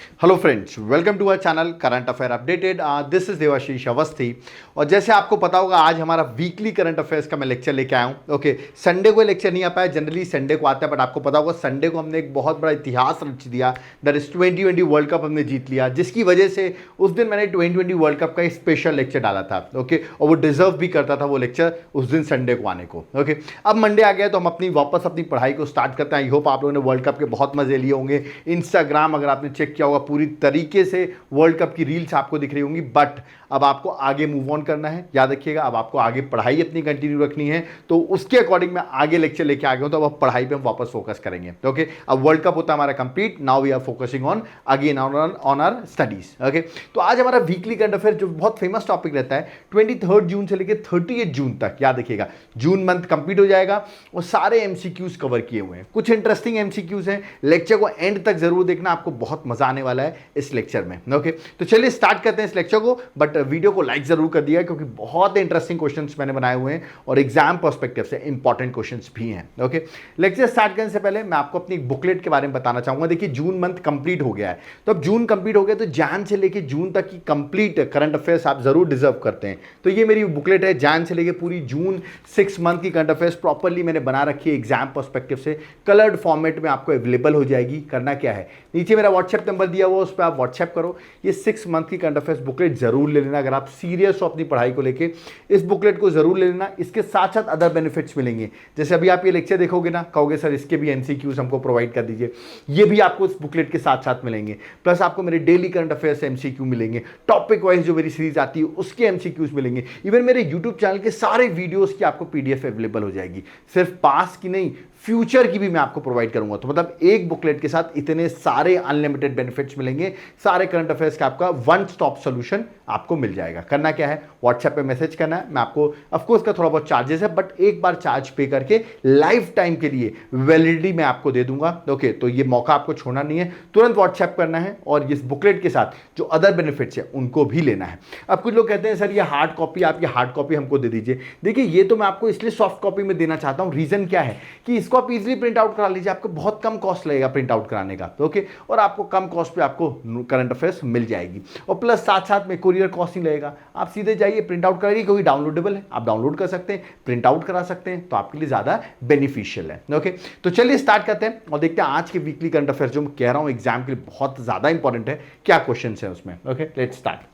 Hello friends, welcome to our channel current affair updated. This is Devashish Awasthi. और जैसे आपको पता होगा, आज हमारा वीकली करंट अफेयर्स का मैं लेक्चर लेके आया हूँ। ओके, संडे को लेक्चर नहीं आ पाया, जनरली संडे को आता है, बट आपको पता होगा संडे को हमने एक बहुत बड़ा इतिहास रच दिया। दैट इज 2020 वर्ल्ड कप हमने जीत लिया, जिसकी वजह से उस दिन मैंने 2020 वर्ल्ड कप का एक स्पेशल लेक्चर डाला था। ओके, और वो डिजर्व भी करता था वो लेक्चर उस दिन संडे को आने को। ओके, अब मंडे आ गया तो हम वापस अपनी पढ़ाई को स्टार्ट करते हैं। आई होप आप लोगों ने वर्ल्ड कप के बहुत मजे लिए होंगे। इंस्टाग्राम अगर आपने चेक किया होगा, पूरी तरीके से वर्ल्ड कप की रील्स आपको दिख रही होंगी। बट अब आपको आगे मूव ऑन करना है, याद रखिएगा। अब आपको आगे पढ़ाई अपनी कंटिन्यू रखनी है, तो उसके अकॉर्डिंग मैं आगे लेक्चर लेके आ गया हूं। तो अब पढ़ाई पे हम वापस फोकस करेंगे। ओके, अब वर्ल्ड कप होता है हमारा complete. Now we are focusing on again on our studies. Okay, तो आज हमारा वीकली करंट अफेयर जो बहुत फेमस टॉपिक रहता है, 23 जून से लेकर 38 जून तक, याद रखिएगा। जून मंथ कंप्लीट हो जाएगा और सारे एमसीक्यूज कवर किए हुए हैं। कुछ इंटरेस्टिंग एमसीक्यूज हैं, लेक्चर को एंड तक जरूर देखना, आपको बहुत मजा आने वाला है इस लेक्चर में। ओके, तो चलिए स्टार्ट करते हैं इस लेक्चर को। बट वीडियो को लाइक जरूर कर दिया, क्योंकि बहुत इंटरेस्टिंग क्वेश्चंस मैंने बनाए हुए हैं और एग्जाम पर्सपेक्टिव से इंपॉर्टेंट क्वेश्चंस भी हैं। ओके, लेक्चर स्टार्ट करने से पहले मैं आपको अपनी बुकलेट के बारे में बताना चाहूंगा। देखिए, जून मंथ कंप्लीट हो गया है, तो अब जून कंप्लीट हो गया तो जैन से लेकर जून तक की कंप्लीट करंट अफेयर्स आप जरूर डिजर्व करते हैं। तो ये मेरी बुकलेट है, जैन से लेकर पूरी जून 6 मंथ की करंट अफेयर्स प्रॉपर्ली मैंने बना रखी है एग्जाम पर्सपेक्टिव से। कलर्ड फॉर्मेट में आपको अवेलेबल हो जाएगी। करना क्या है, नीचे मेरा व्हाट्सएप नंबर दिया हुआ, उस पर आप व्हाट्सएप करो। ये 6 मंथ की करंट अफेयर्स बुकलेट जरूर ले लेना। अगर आप सीरियस हो अपनी पढ़ाई को लेके, इस बुकलेट को जरूर ले लेना। इसके साथ साथ अदर बेनिफिट्स मिलेंगे। जैसे अभी आप ये लेक्चर देखोगे ना, कहोगे सर इसके भी एमसीक्यूज हमको प्रोवाइड कर दीजिए, ये भी आपको इस बुकलेट के साथ साथ मिलेंगे। प्लस आपको मेरे डेली करंट अफेयर्स एमसीक्यू मिलेंगे, टॉपिक वाइज जो मेरी सीरीज आती है उसके एमसीक्यूज मिलेंगे। इवन मेरे यूट्यूब चैनल के सारे वीडियोस की आपको पीडीएफ अवेलेबल हो जाएगी। सिर्फ पास की नहीं, फ्यूचर की भी मैं आपको प्रोवाइड करूंगा। तो मतलब एक बुकलेट के साथ इतने सारे अनलिमिटेड बेनिफिट्स मिलेंगे। सारे करंट अफेयर्स का आपका वन स्टॉप सॉल्यूशन आपको मिल जाएगा। करना क्या है, व्हाट्सएप पे मैसेज करना है। मैं आपको ऑफकोर्स का थोड़ा बहुत चार्जेस है, बट एक बार चार्ज पे करके लाइफ टाइम के लिए वैलिडिटी मैं आपको दे दूंगा। ओके, तो ये मौका आपको छोड़ना नहीं है, तुरंत व्हाट्सएप करना है और इस बुकलेट के साथ जो अदर बेनिफिट्स है उनको भी लेना है। अब कुछ लोग कहते हैं सर ये हार्ड कॉपी, आप ये हार्ड कॉपी हमको दे दीजिए। देखिए, ये तो मैं आपको इसलिए सॉफ्ट कॉपी में देना चाहता हूं। रीजन क्या है कि इसको आप इजिली प्रिंट आउट करा लीजिए, आपको बहुत कम कॉस्ट लगेगा प्रिंट आउट कराने का। ओके, और आपको कम कॉस्ट पे आपको करंट अफेयर्स मिल जाएगी। और प्लस साथ साथ में कुरियर कॉस्ट नहीं लगेगा। आप सीधे जाइए प्रिंट आउट कराइए, क्योंकि डाउनलोडेबल है, आप डाउनलोड कर सकते हैं, प्रिंट आउट करा सकते हैं, तो आपके लिए ज्यादा बेनिफिशियल है। ओके, तो चलिए स्टार्ट करते हैं और देखते हैं आज के वीकली करंट अफेयर्स जो मैं कह रहा हूं एग्जाम के लिए बहुत ज्यादा इंपॉर्टेंट है, क्या क्वेश्चन है उसमें। Okay, let's start.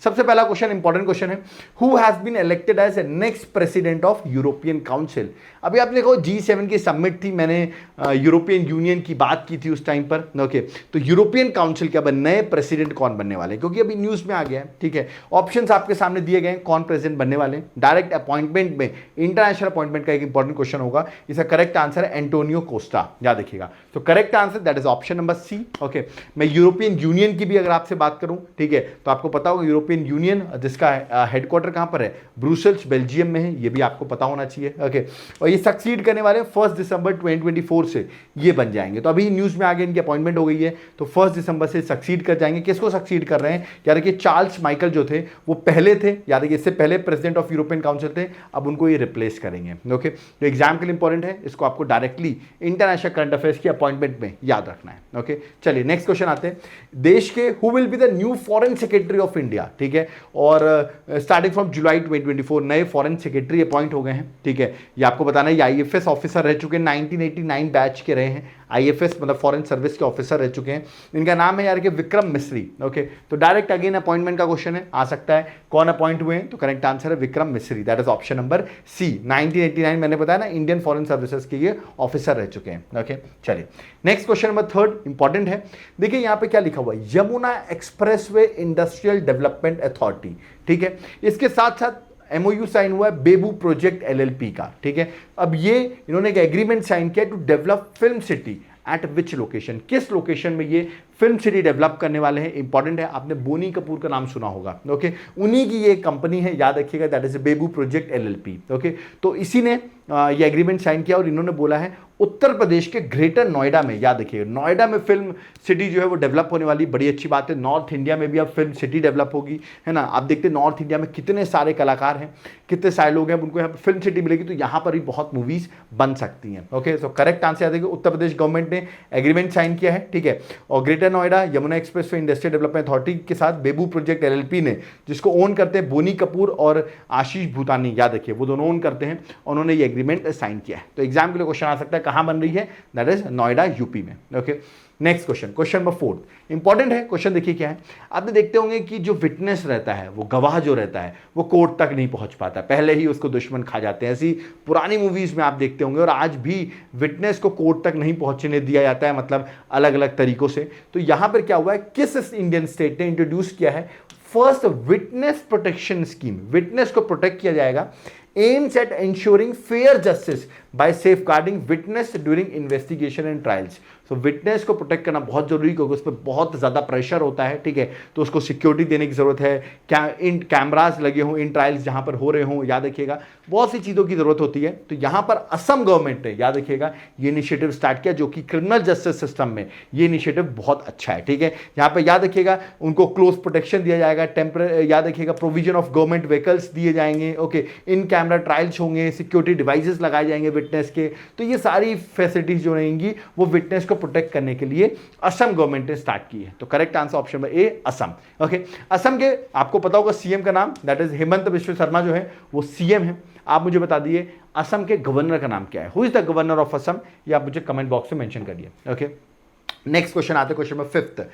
सबसे पहला क्वेश्चन इंपॉर्टेंट क्वेश्चन है, who has been elected as next president of European council. अभी आप देखो G7 की समिट थी, मैंने यूरोपियन यूनियन की बात की थी उस टाइम पर। ओके, तो यूरोपियन काउंसिल के अब नए प्रेसिडेंट कौन बनने वाले हैं, क्योंकि अभी न्यूज में आ गया है। ठीक है, ऑप्शंस आपके सामने दिए गए हैं कौन प्रेसिडेंट बनने वाले हैं। डायरेक्ट अपॉइंटमेंट में, इंटरनेशनल अपॉइंटमेंट का एक इंपॉर्टेंट क्वेश्चन होगा। इसका करेक्ट आंसर है एंटोनियो कोस्टा, याद रखिएगा। तो correct answer that is option number C. Okay, मैं यूरोपियन यूनियन की भी अगर आपसे बात करूं, ठीक है, तो आपको पता होगा यूरोपियन यूनियन जिसका हेडक्वार्टर कहां पर है, ब्रुसेल्स बेल्जियम में है, ये भी आपको पता होना चाहिए। ओके, और ये सक्सीड करने वाले 1 दिसंबर 2024 से ये बन जाएंगे। तो अभी न्यूज में आगे इनकी अपॉइंटमेंट हो गई है, तो 1 दिसंबर से सक्सीड कर जाएंगे। किसको सक्सीड कर रहे हैं, याद रखिए चार्ल्स माइकल जो थे वो पहले थे, याद रखिए इससे पहले प्रेसिडेंट ऑफ यूरोपियन काउंसिल थे, अब उनको ये रिप्लेस करेंगे। ओके, तो एग्जाम के लिए इंपॉर्टेंट है, इसको आपको डायरेक्टली इंटरनेशनल करंट अफेयर्स की अपॉइंटमेंट में याद रखना है। ओके, चलिए नेक्स्ट क्वेश्चन आते हैं। देश के who will be the new foreign secretary of India, ठीक है, और स्टार्टिंग फ्रॉम जुलाई 2024 नए फॉरेन सेक्रेटरी अपॉइंट हो गए हैं। ठीक है, ये आपको बताना है, ये आईएफएस ऑफिसर रह चुके हैं, 1989 बैच के रहे हैं, आईएफएस मतलब फॉरेन सर्विस के ऑफिसर रह चुके हैं। इनका नाम है यार के विक्रम मिस्री। ओके, तो डायरेक्ट अगेन अपॉइंटमेंट का क्वेश्चन है, आ सकता है कौन अपॉइंट हुए हैं, तो करेक्ट आंसर है Vikram Misri, that is option number C. 1989 मैंने बताया ना, इंडियन फॉरेन सर्विसेज के ये ऑफिसर रह चुके हैं। ओके, चलिए नेक्स्ट क्वेश्चन नंबर 3 इंपॉर्टेंट है। देखिए यहाँ पे क्या लिखा हुआ है, Yamuna expressway industrial development authority. ठीक है, इसके साथ साथ एमओयू साइन हुआ है बेबू प्रोजेक्ट एलएलपी का। ठीक है, अब ये इन्होंने एक एग्रीमेंट साइन किया to develop film city at which location, किस लोकेशन में ये फिल्म सिटी डेवलप करने वाले हैं, इंपॉर्टेंट है। आपने बोनी कपूर का नाम सुना होगा। ओके, उन्हीं की ये कंपनी है, याद रखिएगा, दैट इज बेबू प्रोजेक्ट एलएलपी। ओके, तो इसी ने ये एग्रीमेंट साइन किया और इन्होंने बोला है उत्तर प्रदेश के ग्रेटर नोएडा में, याद रखिएगा, नोएडा में फिल्म सिटी जो है वो डेवलप होने वाली, बड़ी अच्छी बात है। नॉर्थ इंडिया में भी अब फिल्म सिटी डेवलप होगी, है ना। आप देखते हैं नॉर्थ इंडिया में कितने सारे कलाकार हैं, कितने सारे लोग हैं, उनको यहाँ पर फिल्म सिटी मिलेगी, तो यहाँ पर भी बहुत मूवीज बन सकती हैं। ओके, तो करेक्ट आंसर याद रखिए, उत्तर प्रदेश गवर्नमेंट ने एग्रीमेंट साइन किया है। ठीक है, और greater greater Noida Yamuna expressway industrial development authority के साथ बेबू प्रोजेक्ट एलएलपी ने, जिसको ओन करते हैं बोनी कपूर और आशीष भूतानी, याद रखिए वो दोनों ओन करते हैं, उन्होंने ये एग्रीमेंट साइन किया है। तो एग्जाम के लिए क्वेश्चन आ सकता है कहां बन रही है, दैट इज नोएडा यूपी में। Okay, next question, question number 4 important है। क्वेश्चन देखिए क्या है, आपने देखते होंगे कि जो विटनेस रहता है, वो गवाह जो रहता है, वो कोर्ट तक नहीं पहुंच पाता, पहले ही उसको दुश्मन खा जाते हैं। ऐसी पुरानी मूवीज में आप देखते होंगे, और आज भी विटनेस को कोर्ट तक नहीं पहुंचने दिया जाता है, मतलब अलग अलग तरीकों से। तो यहां पर क्या हुआ है, किस इंडियन स्टेट ने इंट्रोड्यूस किया है first witness protection scheme, witness को प्रोटेक्ट किया जाएगा, aims at ensuring fair justice by safeguarding witness during investigation and trials। तो विटनेस को प्रोटेक्ट करना बहुत जरूरी, क्योंकि उस पर बहुत ज़्यादा प्रेशर होता है, ठीक है, तो उसको सिक्योरिटी देने की ज़रूरत है, इन कैमराज लगे हों इन ट्रायल्स जहाँ पर हो रहे हों, याद रखिएगा बहुत सी चीज़ों की ज़रूरत होती है। तो यहाँ पर असम गवर्नमेंट ने, याद रखिएगा, ये इनिशिएटिव स्टार्ट किया, जो कि क्रिमिनल जस्टिस सिस्टम में ये इनिशिएटिव बहुत अच्छा है, ठीक है। यहाँ पर याद रखिएगा उनको क्लोज प्रोटेक्शन दिया जाएगा, याद रखिएगा प्रोविजन ऑफ गवर्नमेंट व्हीकल्स दिए जाएंगे, ओके, इन कैमरा ट्रायल्स होंगे, सिक्योरिटी डिवाइसेस लगाए जाएंगे विटनेस के। तो ये सारी फैसिलिटीज जो रहेंगी वो विटनेस को प्रोटेक्ट करने के लिए असम गवर्नमेंट ने स्टार्ट की है। तो करेक्ट आंसर ऑप्शन नंबर ए, असम। ओके, असम के आपको पता होगा सीएम का नाम, दैट इज हेमंत बिश्व शर्मा जो है वो सीएम है। आप मुझे बता दिए असम के गवर्नर का नाम क्या है, who is the governor of Assam, ये आप मुझे कमेंट बॉक्स में मेंशन करिए। ओके, नेक्स्ट क्वेश्चन आते हैं, question number 5,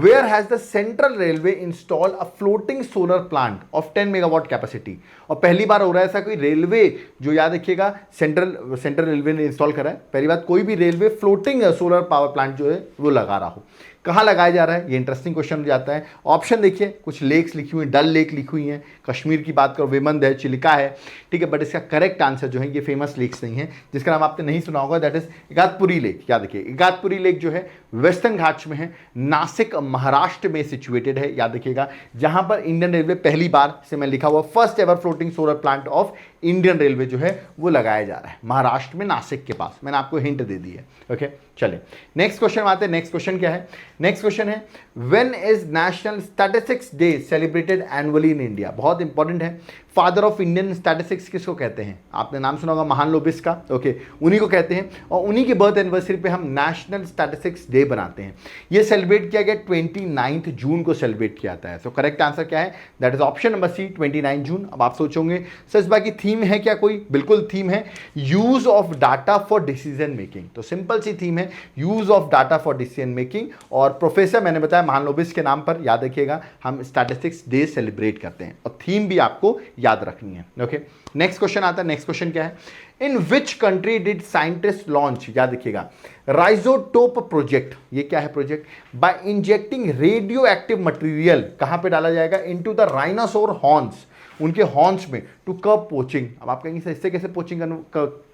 where has the central railway install a floating solar plant of 10 megawatt capacity. और पहली बार हो रहा है ऐसा, कोई रेलवे जो, याद रखिएगा, सेंट्रल रेलवे ने इंस्टॉल करा है, पहली बात कोई भी railway floating solar power plant जो है वो लगा रहा हो। कहाँ लगाया जा रहा है, ये इंटरेस्टिंग क्वेश्चन हो जाता है। ऑप्शन देखिए, कुछ लेक्स लिखी हुई, डल लेक लिखी हुई हैं, कश्मीर की बात करो वेमंद है, चिलिका है, ठीक है, बट इसका करेक्ट आंसर जो है ये फेमस लेक्स नहीं है, जिसका नाम आपने नहीं सुना होगा, दैट इज इगातपुरी लेक। याद रखिए इगातपुरी लेक जो है वेस्टर्न घाट्स में है, नासिक महाराष्ट्र में सिचुएटेड है, याद रखिएगा, जहां पर इंडियन रेलवे पहली बार से मैं लिखा हुआ first ever floating solar plant of Indian railway जो है वो लगाया जा रहा है महाराष्ट्र में, नासिक के पास। मैंने आपको हिंट दे दी है। ओके, चलिए नेक्स्ट क्वेश्चन आते हैं। नेक्स्ट क्वेश्चन क्या है, नेक्स्ट क्वेश्चन है when is national statistics day celebrated annually in India. बहुत इंपॉर्टेंट है। फादर ऑफ इंडियन स्टैटिस्टिक्स किसको कहते हैं, आपने नाम सुना होगा महालनोबिस का, ओके, उन्हीं को कहते हैं, और उन्हीं की बर्थ एनिवर्सरी पे हम नेशनल स्टैटिस्टिक्स डे बनाते हैं। ये सेलिब्रेट किया गया 29 जून को सेलिब्रेट किया जाता है। सो करेक्ट आंसर क्या है, that is option number C, 29 June. अब आप सोचोगे सर इस बाकी थीम है क्या कोई, बिल्कुल थीम है, use of data for decision making. तो सिंपल सी थीम है, use of data for decision making, और प्रोफेसर मैंने बताया महालनोबिस के नाम पर, याद रखिएगा, हम स्टैटिस्टिक्स डे सेलिब्रेट करते हैं, और थीम भी आपको याद रखनी है। ओके, नेक्स्ट क्वेश्चन आता है। नेक्स्ट क्वेश्चन क्या है, in which country did scientist launch, याद रखिएगा, राइजोटोप प्रोजेक्ट। ये क्या है project, by injecting radio active material, कहां पे डाला जाएगा, इनटू द राइनोसोर हॉर्न्स, उनके हॉर्न्स में, टू कब पोचिंग। अब आप कहेंगे इससे कैसे पोचिंग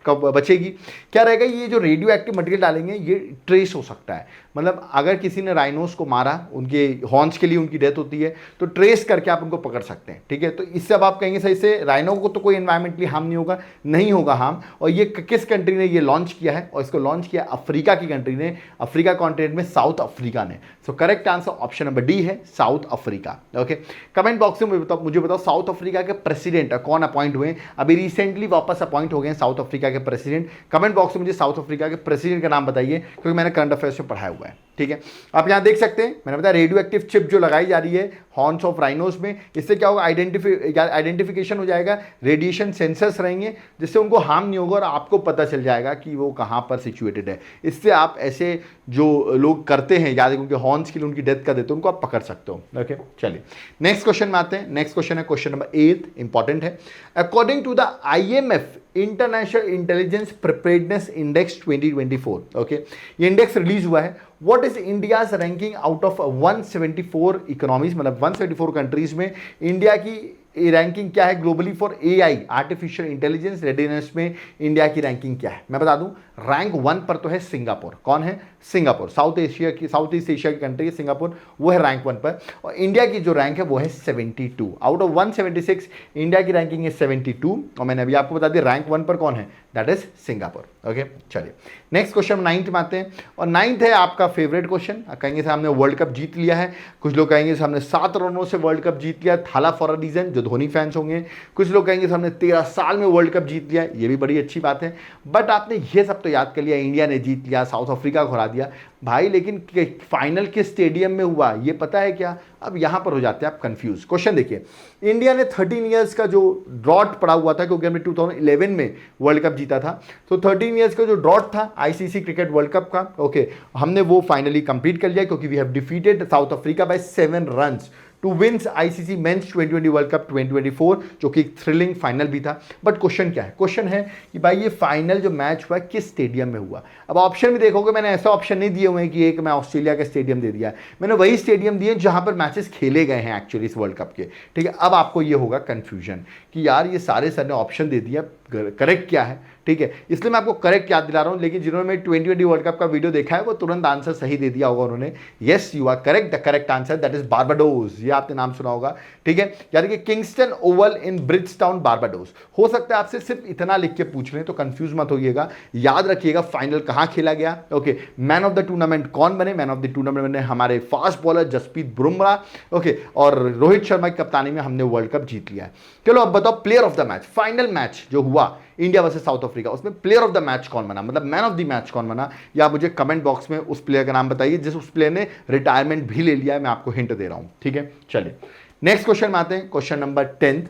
कब बचेगी, क्या रहेगा, ये जो रेडियो एक्टिव मटेरियल डालेंगे ये ट्रेस हो सकता है, मतलब अगर किसी ने राइनोस को मारा, उनके हॉर्न्स के लिए उनकी डेथ होती है, तो ट्रेस करके आप उनको पकड़ सकते हैं, ठीक है। तो इससे अब आप कहेंगे सही से राइनो को तो कोई एनवायरमेंटली हार्म नहीं होगा, नहीं होगा हार्म। और ये किस कंट्री ने ये लॉन्च किया है, और इसको लॉन्च किया अफ्रीका की कंट्री ने, अफ्रीका कॉन्टिनेंट में साउथ अफ्रीका ने। So correct answer option number D है, South Africa. Okay, comment box में मुझे बताओ साउथ अफ्रीका के प्रेसिडेंट कौन अपॉइंट हुए, अभी रिसेंटली वापस अपॉइंट हो गए साउथ अफ्रीका के प्रेसिडेंट। कमेंट बॉक्स में मुझे साउथ अफ्रीका के प्रेसिडेंट का नाम बताइए, क्योंकि मैंने करंट अफेयर्स में पढ़ाया हुआ है, ठीक है। आप यहां देख सकते हैं, मैंने बताया रेडियो एक्टिव चिप जो लगाई जा रही है हॉर्न्स ऑफ राइनोस में, इससे क्या होगा, आइडेंटिफिकेशन हो जाएगा, रेडिएशन सेंसर्स रहेंगे, जिससे उनको हार्म नहीं होगा, और आपको पता चल जाएगा कि वो कहां पर सिचुएटेड है। इससे आप ऐसे जो लोग करते हैं, याद है, उनके हॉर्न्स के लिए उनकी डेथ कर देते हैं, उनको आप पकड़ सकते हो। ओके, चलिए नेक्स्ट क्वेश्चन में आते हैं। नेक्स्ट क्वेश्चन है क्वेश्चन नंबर 8, इंपॉर्टेंट है। According to the IMF international intelligence preparedness index 2024, okay, ये इंडेक्स रिलीज हुआ है। What is India's ranking out of 174 economies, मतलब 174 कंट्रीज में इंडिया की रैंकिंग क्या है globally for AI artificial intelligence readiness में इंडिया की रैंकिंग क्या है। मैं बता दूं, रैंक 1 पर तो है सिंगापुर। कौन है, सिंगापुर, साउथ ईस्ट एशिया की कंट्री है सिंगापुर, वो है रैंक 1 पर। और इंडिया की जो रैंक है वो है 72 आउट ऑफ 176, इंडिया की रैंकिंग है 72, और मैंने अभी आपको बता दिया रैंक 1 पर कौन है, दैट इज सिंगापुर। ओके, चलिए नेक्स्ट क्वेश्चन 9th में आते हैं, और 9th है आपका फेवरेट क्वेश्चन। कहेंगे सर हमने वर्ल्ड कप जीत लिया है, कुछ लोग कहेंगे सर हमने 7 रनों से वर्ल्ड कप जीत लिया, थाला फॉर अ रीजन, जो धोनी फैंस होंगे। कुछ लोग कहेंगे हमने 13 साल में वर्ल्ड कप जीत लिया, ये भी बड़ी अच्छी बात है, बट आपने ये सब तो याद कर लिया, इंडिया ने जीत लिया, साउथ अफ्रीका को हरा दिया, भाई लेकिन फाइनल किस स्टेडियम में हुआ ये पता है क्या? अब यहां पर हो जाते हैं आप कंफ्यूज। क्वेश्चन देखिए, इंडिया ने 13 इयर्स का जो ड्रॉट पड़ा हुआ था, क्योंकि हमने 2011 में वर्ल्ड कप जीता था, तो 13 इयर्स का जो ड्रॉट था आईसीसी क्रिकेट वर्ल्ड कप का, ओके, हमने वो फाइनली कंप्लीट कर लिया, क्योंकि we have defeated South Africa by 7 runs to wins ICC men's 2020 world cup 2024, जो कि एक थ्रिलिंग फाइनल भी था। बट क्वेश्चन क्या है? क्वेश्चन है कि भाई ये फाइनल जो मैच हुआ किस स्टेडियम में हुआ? अब ऑप्शन भी देखोगे, मैंने ऐसा ऑप्शन नहीं दिए हुए हैं कि एक मैं ऑस्ट्रेलिया का स्टेडियम दे दिया है, मैंने वही स्टेडियम दिए जहां पर मैचेस खेले गए हैं एक्चुअली इस वर्ल्ड कप के। ठीक है, अब आपको ये होगा कंफ्यूजन कि यार ये सारे सर ने ऑप्शन दे दिया, करेक्ट क्या है? ठीक है, इसलिए मैं आपको करेक्ट याद दिला रहा हूं, लेकिन जिन्होंने 2020 वर्ल्ड कप का वीडियो देखा है वो तुरंत आंसर सही दे दिया होगा उन्होंने। Yes you are correct, the correct answer that is Barbados, ये आपने नाम सुना होगा। ठीक है, यानी कि Kingston Oval in Bridgetown Barbados. हो सकता है आपसे सिर्फ इतना लिख के पूछ रहे हैं, तो कंफ्यूज मत होइएगा, याद रखिएगा फाइनल कहां खेला गया। Okay, man of the tournament कौन बने? मैन ऑफ द टूर्नामेंट बने हमारे fast bowler Jasprit Bumrah. Okay, और रोहित शर्मा की कप्तानी में हमने वर्ल्ड कप जीत लिया है। चलो अब बताओ player of the match, final match जो हुआ इंडिया वर्सेस साउथ अफ्रीका, उसमें प्लेयर ऑफ द मैच कौन बना, मतलब मैन ऑफ द मैच कौन बना? या आप मुझे कमेंट बॉक्स में उस प्लेयर का नाम बताइए जिस उस प्लेयर ने रिटायरमेंट भी ले लिया है, मैं आपको हिंट दे रहा हूं। ठीक है, चलिए नेक्स्ट क्वेश्चन में आते हैं, क्वेश्चन नंबर 10।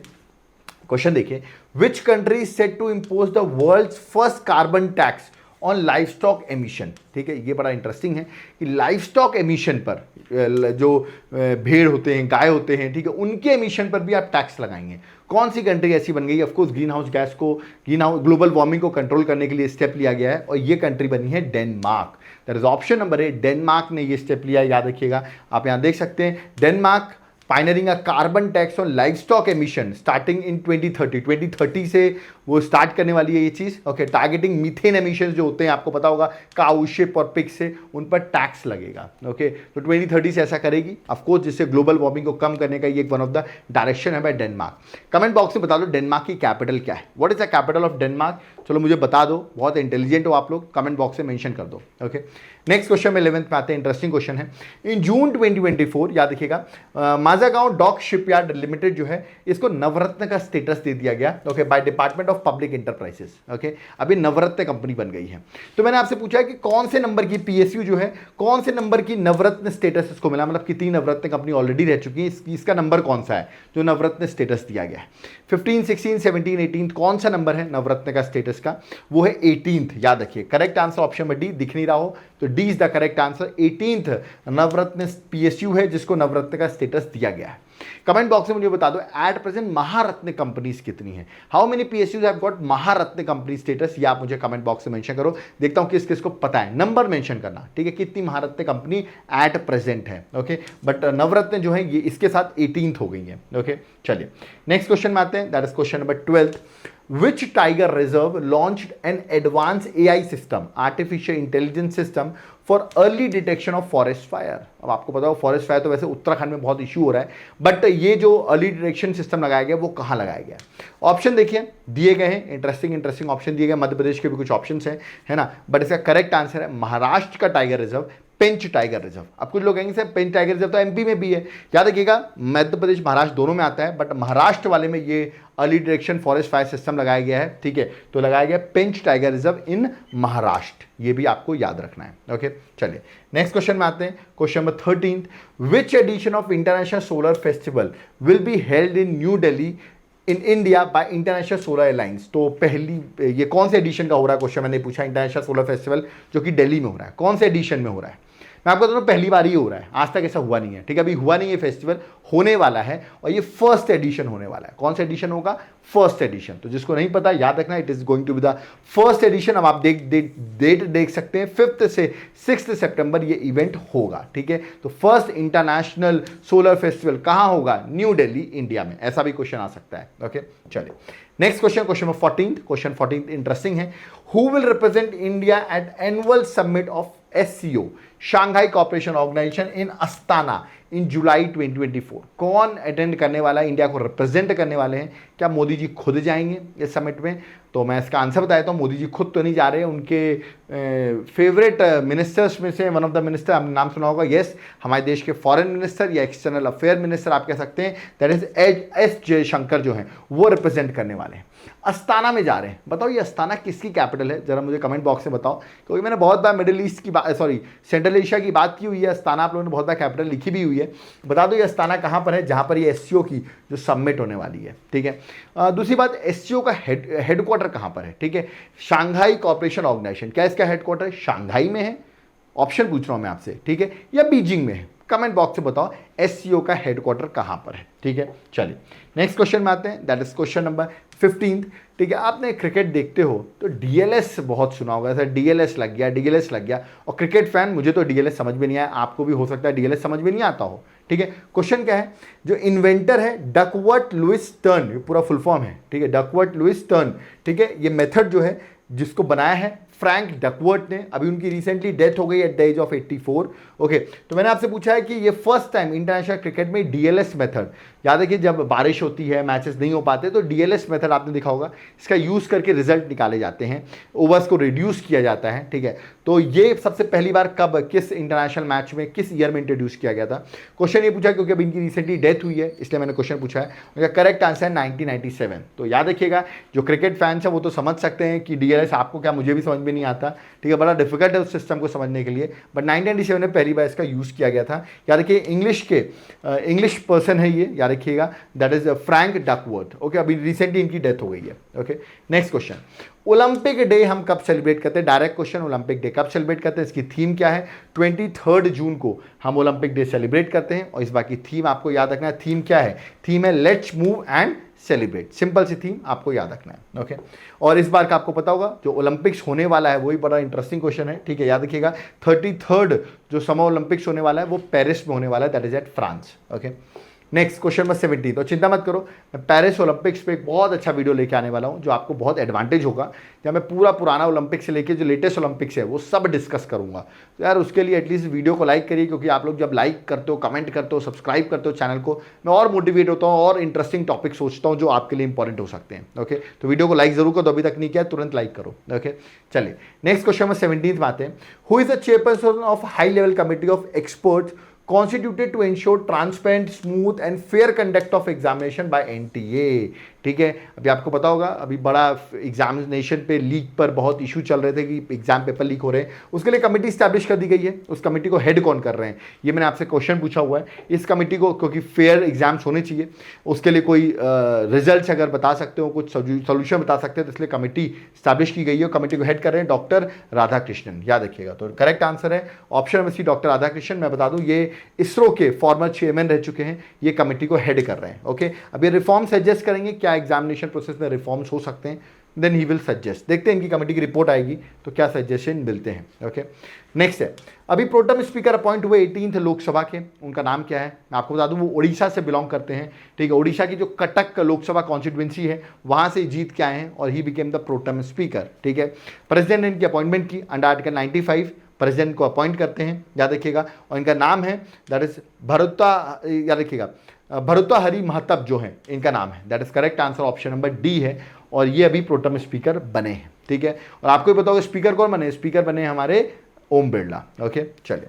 क्वेश्चन देखिए, which country set to impose the world's first carbon tax on livestock emission? ठीक है, ये बड़ा इंटरेस्टिंग है कि लाइफ स्टॉक एमिशन पर, जो भेड़ होते हैं, गाय होते हैं, ठीक है, उनके एमिशन पर भी आप टैक्स लगाएंगे। कौन सी कंट्री ऐसी बन गई? ऑफकोर्स ग्रीन हाउस गैस को, ग्रीन हाउस ग्लोबल वार्मिंग को कंट्रोल करने के लिए स्टेप लिया गया है, और ये कंट्री बनी है Denmark. That is option number A, Denmark ने ये स्टेप लिया, याद रखिएगा। आप यहां देख सकते हैं, Denmark pioneering a carbon tax on livestock emission starting in 2030 से वो स्टार्ट करने वाली है ये चीज़। ओके, टारगेटिंग मीथेन एमिशन जो होते हैं, आपको पता होगा काऊ, शिप और पिग से, उन पर टैक्स लगेगा। ओके, तो 2030 से ऐसा करेगी ऑफकोर्स, जिससे ग्लोबल वार्मिंग को कम करने का ये एक वन ऑफ द डायरेक्शन है बाय डेनमार्क। कमेंट बॉक्स में बता दो डेनमार्क की कैपिटल क्या है? What is the capital of Denmark? चलो मुझे बता दो, बहुत इंटेलिजेंट हो आप लोग, कमेंट बॉक्स में मेंशन कर दो। ओके, नेक्स्ट क्वेश्चन में 11th में आते हैं, इंटरेस्टिंग क्वेश्चन है। इन जून 2024, याद रखिएगा, माझागांव डॉक शिपयार्ड लिमिटेड जो है, इसको नवरत्न का स्टेटस दे दिया गया, okay, by department of public enterprises. Okay, अभी नवरत्न कंपनी बन गई है। तो मैंने आपसे पूछा है कि कौन से नंबर की पीएसयू जो है, कौन से नंबर की नवरत्न स्टेटस इसको मिला, मतलब कितनी नवरत्न कंपनी ऑलरेडी रह चुकी है, इसका नंबर कौन सा है जो नवरत्न स्टेटस दिया गया है? 15, 16, 17, 18, कौन सा नंबर है नवरत्न का स्टेटस का? वो है 18th, याद रखिए। करेक्ट आंसर ऑप्शन में डी, दिख नहीं रहा हो तो D is the correct answer. 18th Navratna PSU है जिसको नवरत्न का स्टेटस दिया गया है। कमेंट बॉक्स में मुझे बता दो एट प्रेजेंट महारत्न कंपनीज कितनी है? How many PSUs have got Maharatna company status? ये आप मुझे कमेंट बॉक्स में मेंशन करो, देखता हूं किस किस को पता है। नंबर मेंशन करना, ठीक है, कितनी महारत्न कंपनी एट प्रेजेंट है। ओके, बट नवरत्न जो है ये इसके साथ 18th हो गई है। ओके, चलिए नेक्स्ट क्वेश्चन में आते हैं, that is question number 12। Which tiger reserve launched an advanced AI system, artificial intelligence system for early detection of forest fire? अब आपको पता हो फॉरेस्ट फायर तो वैसे उत्तराखंड में बहुत इशू हो रहा है, बट ये जो अर्ली डिटेक्शन सिस्टम लगाया गया वो कहाँ लगाया गया? ऑप्शन देखिए दिए गए हैं, इंटरेस्टिंग ऑप्शन दिए गए, मध्य प्रदेश के भी कुछ ऑप्शन है ना, बट इसका करेक्ट आंसर है महाराष्ट्र का टाइगर रिजर्व, पेंच टाइगर रिजर्व। अब कुछ लोग कहेंगे सर पेंच टाइगर रिजर्व तो एमपी में भी है, याद रखिएगा मध्य प्रदेश महाराष्ट्र दोनों में आता है, बट महाराष्ट्र वाले में ये early detection forest fire system लगाया गया है। ठीक है, तो लगाया गया पेंच टाइगर रिजर्व इन महाराष्ट्र, ये भी आपको याद रखना है। ओके, चलिए नेक्स्ट क्वेश्चन में आते हैं, question number 13। Which edition of international solar festival will be held in new Delhi in India by international solar alliance? तो पहली ये कौन से एडिशन का हो रहा है क्वेश्चन मैंने पूछा, इंटरनेशनल सोलर फेस्टिवल जो कि दिल्ली में हो रहा है, कौन से एडिशन में हो रहा है? मैं आपको बता दूं पहली बार ही हो रहा है, आज तक ऐसा हुआ नहीं है। ठीक है, अभी हुआ नहीं है, फेस्टिवल होने वाला है और ये फर्स्ट एडिशन होने वाला है। कौन सा एडिशन होगा? First edition. तो जिसको नहीं पता याद रखना, it is going to be the first edition. अब आप डेट देख सकते हैं, 5 से 6 सितंबर ये इवेंट होगा। ठीक है, तो फर्स्ट इंटरनेशनल सोलर फेस्टिवल कहां होगा? न्यू दिल्ली, इंडिया में। ऐसा भी क्वेश्चन आ सकता है। ओके, चलिए next question, question number 14। Question 14 interesting है। Who will represent India at annual summit of SCO Shanghai cooperation organisation in Astana in July 2024? कौन अटेंड करने वाला है, इंडिया को रिप्रेजेंट करने वाले हैं? क्या मोदी जी खुद जाएंगे इस समिट में? तो मैं इसका आंसर बता देता हूँ, मोदी जी खुद तो नहीं जा रहे हैं, उनके फेवरेट मिनिस्टर्स में से वन ऑफ द मिनिस्टर, आपने नाम सुना होगा, यस, हमारे देश के फॉरेन मिनिस्टर या एक्सटर्नल अफेयर मिनिस्टर आप कह सकते हैं, दैट इज एस जयशंकर जो हैं वो रिप्रेजेंट करने वाले हैं। अस्ताना में जा रहे हैं। बताओ ये अस्ताना किसकी कैपिटल है, जरा मुझे कमेंट बॉक्स में बताओ, क्योंकि मैंने बहुत बार मिडिल ईस्ट की बात, सॉरी सेंट्रल एशिया की बात की हुई है। अस्ताना आप लोगों ने बहुत बार कैपिटल लिखी भी हुई है। बता दो ये अस्ताना कहाँ पर है, जहाँ पर ये एससीओ की जो सबमिट होने वाली है। ठीक है, दूसरी बात, एससीओ का हेडक्वार्टर कहाँ पर है। ठीक है, शांघाई कॉर्पोरेशन ऑर्गेनाइजेशन, क्या इसका हेडक्वार्टर शांघाई में है, ऑप्शन पूछ रहा हूँ मैं आपसे, ठीक है, या बीजिंग में है। कमेंट बॉक्स से बताओ एससीओ का हेडक्वार्टर कहां पर है। ठीक है, चलिए नेक्स्ट क्वेश्चन में आते हैं, दैट इज क्वेश्चन नंबर 15। ठीक है, आपने क्रिकेट देखते हो तो डीएलएस बहुत सुना होगा, सर डीएलएस लग गया, डीएलएस लग गया। और क्रिकेट फैन, मुझे तो डीएलएस समझ में नहीं आया, आपको भी हो सकता है डीएलएस समझ में नहीं आता हो। ठीक है, क्वेश्चन क्या है, जो इन्वेंटर है डकवर्थ लुइस टर्न, ये पूरा फुल फॉर्म है। ठीक है, डकवर्थ लुइस टर्न। ठीक है, ये मेथड जो है जिसको बनाया है फ्रैंक डकवर्थ ने, अभी उनकी रिसेंटली डेथ हो गई at the age of 84। Okay, तो मैंने आपसे पूछा है कि ये फर्स्ट टाइम इंटरनेशनल क्रिकेट में डीएलएस मेथड, याद है कि जब बारिश होती है, मैचेस नहीं हो पाते, तो डीएलएस मेथड आपने देखा होगा, इसका यूज करके रिजल्ट निकाले जाते हैं, ओवर्स को रिड्यूस किया जाता है। ठीक है, तो ये सबसे पहली बार कब, किस इंटरनेशनल मैच में, किस ईयर में इंट्रोड्यूस किया गया था। क्वेश्चन ये पूछा क्योंकि अभी इनकी रिसेंटली डेथ हुई है, इसलिए मैंने क्वेश्चन पूछा है। उनका करेक्ट आंसर है 1997। तो याद रखिएगा, जो क्रिकेट फैंस है वो तो समझ सकते हैं कि डीएलएस आपको क्या, मुझे भी समझ में नहीं आता। ठीक है, बड़ा डिफिकल्ट है उस सिस्टम को समझने के लिए, बट 1997 में पहली बार इसका यूज किया गया था। याद रखिए, इंग्लिश पर्सन है ये, याद रखिएगा, that is Frank Duckworth. Okay, अभी रिसेंटली इनकी डेथ हो गई है। Okay, next question, Olympic day हम कब सेलिब्रेट करते हैं। डायरेक्ट क्वेश्चन, ओलंपिक डे कब सेलिब्रेट करते हैं, इसकी थीम क्या है। 23 जून को हम ओलंपिक डे सेलिब्रेट करते हैं। और इस बार की थीम आपको याद रखना है, थीम क्या है, थीम है let's move and celebrate. Simple सी थीम आपको याद रखना है। ओके, और इस बार का आपको पता होगा जो ओलंपिक्स होने वाला है वही बड़ा इंटरेस्टिंग क्वेश्चन है। ठीक है, याद रखिएगा 33rd जो समर ओलंपिक्स होने वाला है वो पेरिस में होने वाला है, that is at France. Okay, next question number 17। तो चिंता मत करो, मैं पेरिस ओलंपिक्स पे एक बहुत अच्छा वीडियो लेके आने वाला हूँ जो आपको बहुत एडवांटेज होगा, जहाँ मैं पूरा पुराना ओलंपिक्स से लेके जो लेटेस्ट ओलंपिक्स है वो सब डिस्कस करूँगा। तो यार उसके लिए एटलीस्ट वीडियो को लाइक करिए, क्योंकि आप लोग जब लाइक करते हो, कमेंट करते हो, सब्सक्राइब करते हो चैनल को, मैं और मोटिवेट होता हूँ और इंटरेस्टिंग टॉपिक सोचता हूँ जो आपके लिए इंपॉर्टेंट हो सकते हैं। ओके, तो वीडियो को लाइक जरूर करो, तो अभी तक नहीं किया तुरंत लाइक करो। ओके, चलिए नेक्स्ट क्वेश्चन में 17 में आते हैं। Who is the chairperson of high level committee of experts constituted to ensure transparent, smooth and fair conduct of examination by NTA। ठीक है, अभी आपको पता होगा, अभी बड़ा एग्जामिनेशन पे लीक पर बहुत इशू चल रहे थे कि एग्जाम पेपर लीक हो रहे हैं, उसके लिए कमेटी स्टैब्लिश कर दी गई है। उस कमेटी को हेड कौन कर रहे हैं, ये मैंने आपसे क्वेश्चन पूछा हुआ है। इस कमेटी को, क्योंकि फेयर एग्जाम्स होने चाहिए, उसके लिए कोई रिजल्ट अगर बता सकते हो, कुछ सोल्यूशन बता सकते हो, तो इसलिए कमेटी स्टैब्लिश की गई है। कमेटी को हेड कर रहे हैं डॉक्टर राधाकृष्णन, याद रखिएगा। तो करेक्ट आंसर है option number C, doctor Radhakrishnan. मैं बता दूं ये इसरो के फॉर्मर चेयरमैन रह चुके हैं, ये कमेटी को हेड कर रहे हैं। ओके, अब ये रिफॉर्म सजेस्ट करेंगे, क्या एग्जामिनेशन प्रोसेस में रिफॉर्म्स हो सकते हैं, देन ही विल सजेस्ट। देखते हैं इनकी कमेटी की रिपोर्ट आएगी तो क्या सजेशन मिलते हैं। ओके, नेक्स्ट है, अभी प्रोटेम स्पीकर अपॉइंट हुए 18th लोकसभा के, उनका नाम क्या है, मैं आपको बता दूं वो उड़ीसा से बिलोंग करते हैं। ठीक है, उड़ीसा की जो कटक लोकसभा कॉन्स्टिट्यूएंसी है वहां से जीत के आए हैं और he became the pro tem speaker. ठीक है, प्रेसिडेंट ने इनकी अपॉइंटमेंट की अंडर आर्टिकल 95, प्रेसिडेंट को अपॉइंट करते हैं, याद रखिएगा। और इनका नाम है दैट इज याद रखिएगा भर्तृहरि महताब जो है इनका नाम है, that is correct answer option number D है। और ये अभी प्रोटेम स्पीकर बने हैं। ठीक है, और आपको भी बताओ स्पीकर कौन बने, स्पीकर बने हमारे ओम बिरला। ओके, चलिए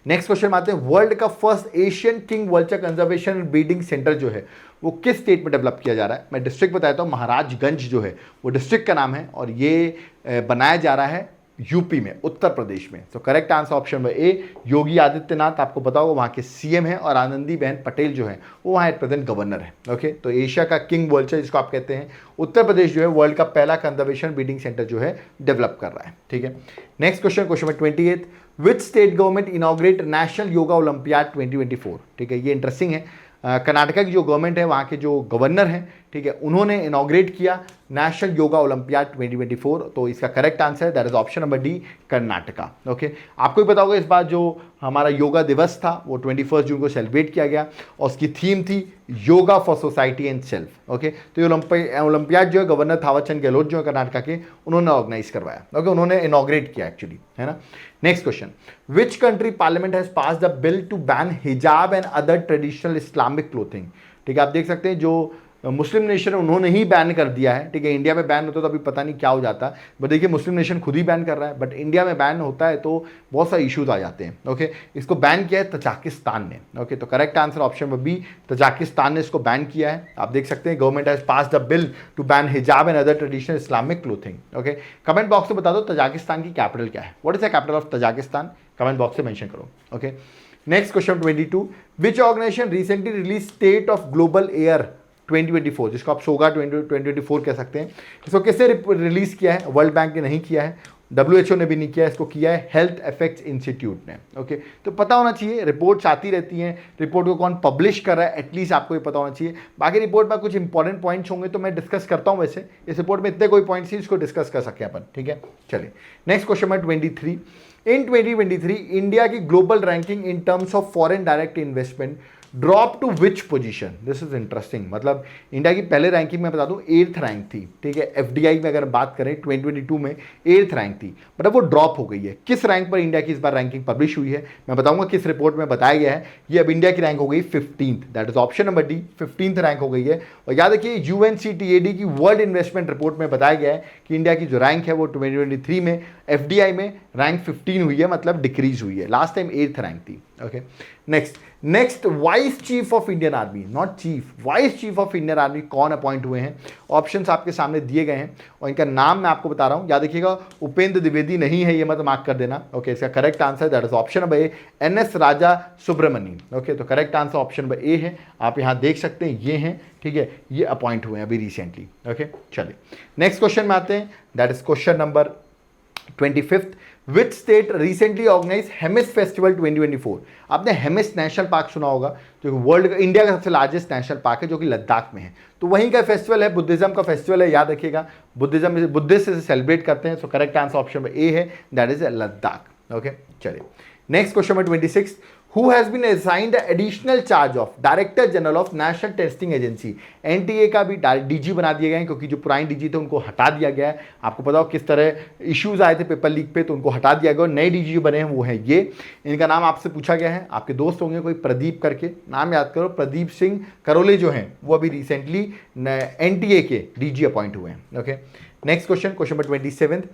नेक्स्ट क्वेश्चन में आते हैं। वर्ल्ड का first Asian king vulture conservation breeding centre जो है वो किस स्टेट में डेवलप किया जा रहा है। मैं डिस्ट्रिक्ट बताता हूँ, महाराजगंज जो है वो डिस्ट्रिक्ट का नाम है और ये बनाया जा रहा है यूपी में, उत्तर प्रदेश में। तो correct answer option number A, Yogi Adityanath आपको पता होगा वहाँ के सीएम हैं और आनंदीबेन पटेल जो है वो वहाँ एट प्रेजेंट गवर्नर है। ओके, तो एशिया का किंग वल्चर जिसको आप कहते हैं, उत्तर प्रदेश जो है वर्ल्ड का पहला कंजर्वेशन ब्रीडिंग सेंटर जो है डेवलप कर रहा है। ठीक है, नेक्स्ट क्वेश्चन, क्वेश्चन नंबर 28, विच state government inaugurate national yoga olympiad 2024। ठीक है, ये इंटरेस्टिंग है। कर्नाटका की जो गवर्नमेंट है, वहाँ के जो गवर्नर हैं, ठीक है, उन्होंने इनॉग्रेट किया नेशनल योगा ओलंपियाड 2024। तो इसका correct answer that is option number D, Karnataka. Okay, आपको भी पता होगा इस बार जो हमारा योगा दिवस था वो 21 जून को सेलिब्रेट किया गया और उसकी थीम थी yoga for society and self. Okay, तो ये ओलंपियाड जो है गवर्नर थावरचंद गहलोत जो है कर्नाटका के, उन्होंने ऑर्गेनाइज करवाया। ओके, उन्होंने इनॉग्रेट किया एक्चुअली, है ना। Next question, which country parliament has pass the bill to ban hijab and other traditional Islamic clothing. ठीक है, आप देख सकते हैं जो मुस्लिम नेशन उन्होंने ही बैन कर दिया है, ठीक है। इंडिया में बैन होता तो अभी पता नहीं क्या हो जाता, बट देखिए मुस्लिम नेशन खुद ही बैन कर रहा है, बट इंडिया में बैन होता है तो बहुत सारे इश्यूज आ जाते हैं। ओके, इसको बैन किया है तजाकिस्तान ने। ओके, तो correct answer option number B, Tajikistan ने इसको बैन किया है। आप देख सकते हैं government has passed a bill to ban hijab and other traditional Islamic clothing. Okay, comment box में बता दो तजाकिस्तान की कैपिटल क्या है। What is the capital of Tajikistan? Comment box में मेंशन करो। Okay, next question 22, which organisation recently release state of global air 2024, जिसको आप सोगा 2024 कह सकते हैं। इसको किसने रिलीज किया है? वर्ल्ड बैंक ने नहीं किया है, WHO ने भी नहीं किया, इसको किया है हेल्थ इफेक्ट्स इंस्टीट्यूट ने। ओके, तो पता होना चाहिए, रिपोर्ट्स आती रहती हैं, रिपोर्ट को कौन पब्लिश कर रहा है एटलीस्ट आपको ये पता होना चाहिए। बाकी रिपोर्ट में कुछ इंपॉर्टेंट पॉइंट्स होंगे तो मैं डिस्कस करता हूं। वैसे इस रिपोर्ट में इतने कोई पॉइंट्स ही इसको डिस्कस कर सकते हैं अपन, ठीक है। चलिए नेक्स्ट क्वेश्चन है 23, इन 2023 इंडिया की global ranking in terms of foreign direct investment drop to which position? This is interesting. मतलब इंडिया की पहले रैंकिंग में बता दूं 8th रैंक थी, ठीक है। FDI में अगर बात करें 2022 में 8th रैंक थी, बट अब वो ड्रॉप हो गई है। किस रैंक पर इंडिया की इस बार रैंकिंग पब्लिश हुई है मैं बताऊंगा किस रिपोर्ट में बताया गया है। ये अब इंडिया की रैंक हो गई 15th, that is option number D, 15th rank हो गई है। और याद रखिए UNCTAD की वर्ल्ड इन्वेस्टमेंट रिपोर्ट में बताया गया है कि इंडिया की जो रैंक है वो 2023 में FDI में रैंक 15 हुई है, मतलब डिक्रीज हुई है। लास्ट टाइम 8th रैंक थी। Okay, next vice chief of Indian army, not chief, vice chief of Indian army कौन अपॉइंट हुए हैं? ऑप्शंस आपके सामने दिए गए हैं और इनका नाम मैं आपको बता रहा हूं। याद रखिएगा उपेंद्र द्विवेदी नहीं है, ये मत मार्क कर देना। ओके, इसका correct answer that is option number A, NS Raja Subramaniam. Okay, तो correct answer option number A है। आप यहां देख सकते हैं ये हैं, ठीक है, ये अपॉइंट हुए हैं अभी रिसेंटली। ओके, चलिए नेक्स्ट क्वेश्चन में आते हैं, that is question number 25, which state recently organize Hemis festival 2024? आपने हेमिस नेशनल पार्क सुना होगा, जो वर्ल्ड इंडिया का सबसे लार्जेस्ट नेशनल पार्क है, जो कि लद्दाख में है। तो वहीं का फेस्टिवल है, बुद्धिज्म का फेस्टिवल है, याद रखिएगा बुद्धिस्ट से सेलिब्रेट करते हैं। सो करेक्ट आंसर ऑप्शन ए है, दैट इज लद्दाख। ओके, चलिए नेक्स्ट क्वेश्चन में 26, who has been assigned the additional charge of director general of national testing agency? NTA का भी DG बना दिए गए हैं, क्योंकि जो पुराने DG थे उनको हटा दिया गया है। आपको पता हो किस तरह इश्यूज आए थे पेपर लीक पे, तो उनको हटा दिया गया। नए DG जो बने हैं वो हैं ये। इनका नाम आपसे पूछा गया है, आपके दोस्त होंगे कोई प्रदीप करके, नाम याद करो, प्रदीप सिंह करोले जो हैं वो अभी रिसेंटली NTA के DG अपॉइंट हुए हैं। Okay, next question number 27,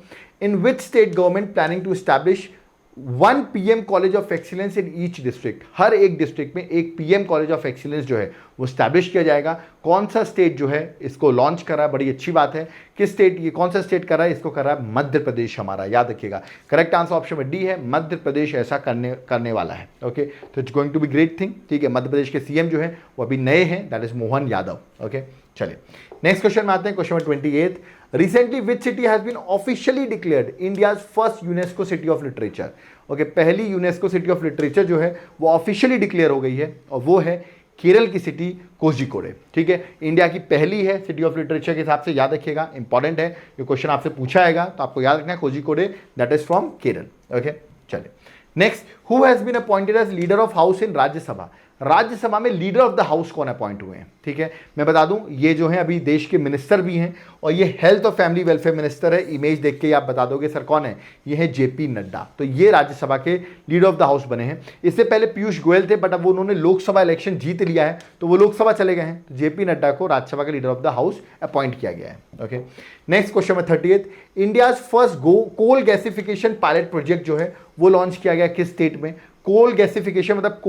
in which state government planning to establish 1 PM college of excellence in each district? हर एक डिस्ट्रिक्ट में एक PM कॉलेज ऑफ एक्सीलेंस जो है वो स्टैब्लिश किया जाएगा। कौन सा स्टेट जो है इसको लॉन्च कर रहा है? बड़ी अच्छी बात है। किस स्टेट, ये कौन सा स्टेट कर रहा है? इसको कर रहा है मध्य प्रदेश हमारा, याद रखिएगा। करेक्ट आंसर ऑप्शन में डी है, मध्य प्रदेश ऐसा करने वाला है। ओके, तो it's going to be great thing, ठीक है। मध्य प्रदेश के CM जो है वो अभी नए हैं, that is Mohan Yadav. Okay, चलिए नेक्स्ट क्वेश्चन में आते हैं, question number 28, recently which city has been officially declared India's first UNESCO city of literature? Okay, पहली यूनेस्को सिटी ऑफ लिटरेचर जो है वो ऑफिशियली डिक्लेयर हो गई है, और वो है केरल की सिटी कोझिकोडे, ठीक है। इंडिया की पहली है सिटी ऑफ लिटरेचर के हिसाब से, याद रखिएगा, इंपॉर्टेंट है ये क्वेश्चन आपसे पूछा आएगा, तो आपको याद रखना है Kozhikode, that is from Kerala. Okay, चलिए next, who has been appointed as leader of house in Rajya Sabha? Rajya Sabha में लीडर ऑफ द हाउस कौन अपॉइंट हुए हैं? ठीक है, मैं बता दूं ये जो है अभी देश के मिनिस्टर भी हैं, और ये हेल्थ और फैमिली वेलफेयर मिनिस्टर है। इमेज देख के आप बता दोगे सर कौन है, ये है JP नड्डा। तो ये राज्यसभा के लीडर ऑफ द हाउस बने हैं। इससे पहले पीयूष गोयल थे, बट अब उन्होंने लोकसभा इलेक्शन जीत लिया है, तो वो लोकसभा चले गए हैं। तो JP नड्डा को राज्यसभा के leader of the house appoint किया गया है। ओके, नेक्स्ट क्वेश्चन में 38, India's first coal gasification pilot project जो है वो लॉन्च किया गया किस स्टेट में? कोल गैसिफिकेशन मतलब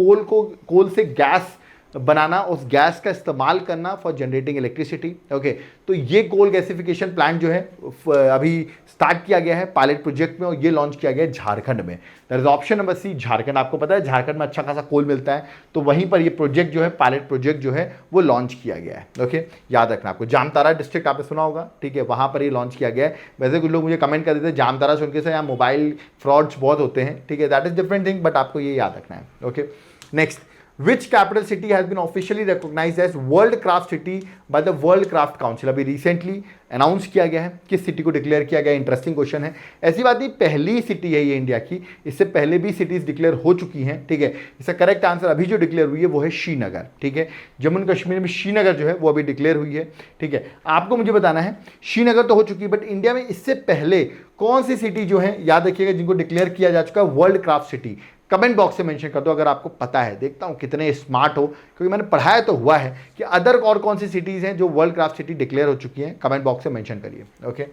कोल से गैस बनाना, उस गैस का इस्तेमाल करना फॉर जनरेटिंग इलेक्ट्रिसिटी। ओके, तो ये कोल गैसिफिकेशन प्लांट जो है अभी स्टार्ट किया गया है पायलट प्रोजेक्ट में, और ये लॉन्च किया गया है झारखंड में। That is option number C, Jharkhand. आपको पता है झारखंड में अच्छा खासा कोल मिलता है, तो वहीं पर ये प्रोजेक्ट जो है पायलट प्रोजेक्ट जो है वो लॉन्च किया गया है। ओके, याद रखना आपको। जामताड़ा डिस्ट्रिक्ट आपने सुना होगा, ठीक है, वहाँ पर ये लॉन्च किया गया है। वैसे कुछ लोग मुझे कमेंट कर देते हैं जामताड़ा सुन के से यहाँ मोबाइल फ्रॉड्स बहुत होते हैं, ठीक है, that is different thing, but आपको ये याद रखना है। Okay, next, Which capital city has been officially recognized as World Craft City by the World Craft Council? अभी रिसेंटली अनाउंस किया गया है, किस सिटी को डिक्लेयर किया गया? इंटरेस्टिंग क्वेश्चन है। ऐसी बात नहीं, पहली सिटी है ये इंडिया की, इससे पहले भी सिटीज डिक्लेयर हो चुकी हैं, ठीक है। इसका करेक्ट आंसर अभी जो डिक्लेयर हुई है वो है श्रीनगर, ठीक है। जम्मू कश्मीर में श्रीनगर जो है वो अभी डिक्लेयर हुई है, ठीक है। आपको मुझे बताना है, श्रीनगर तो हो चुकी है, बट इंडिया में इससे पहले कौन सी सिटी जो है, याद रखिएगा, जिनको डिक्लेयर किया जा चुका है world craft city? Comment box से मेंशन कर दो अगर आपको पता है। देखता हूँ कितने स्मार्ट हो, क्योंकि मैंने पढ़ाया तो हुआ है कि अदर और कौन सी सिटीज़ हैं जो वर्ल्ड क्राफ्ट सिटी डिक्लेयर हो चुकी हैं, कमेंट बॉक्स से मेंशन करिए। Okay,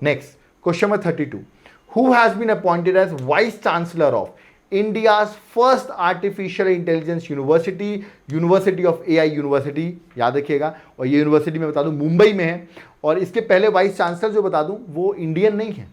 next question number 32, who has been appointed as vice chancellor of India's first artificial intelligence university, university of AI university, याद रखिएगा। और ये यूनिवर्सिटी मैं बता दूं मुंबई में है, और इसके पहले वाइस चांसलर जो बता दूं वो इंडियन नहीं है,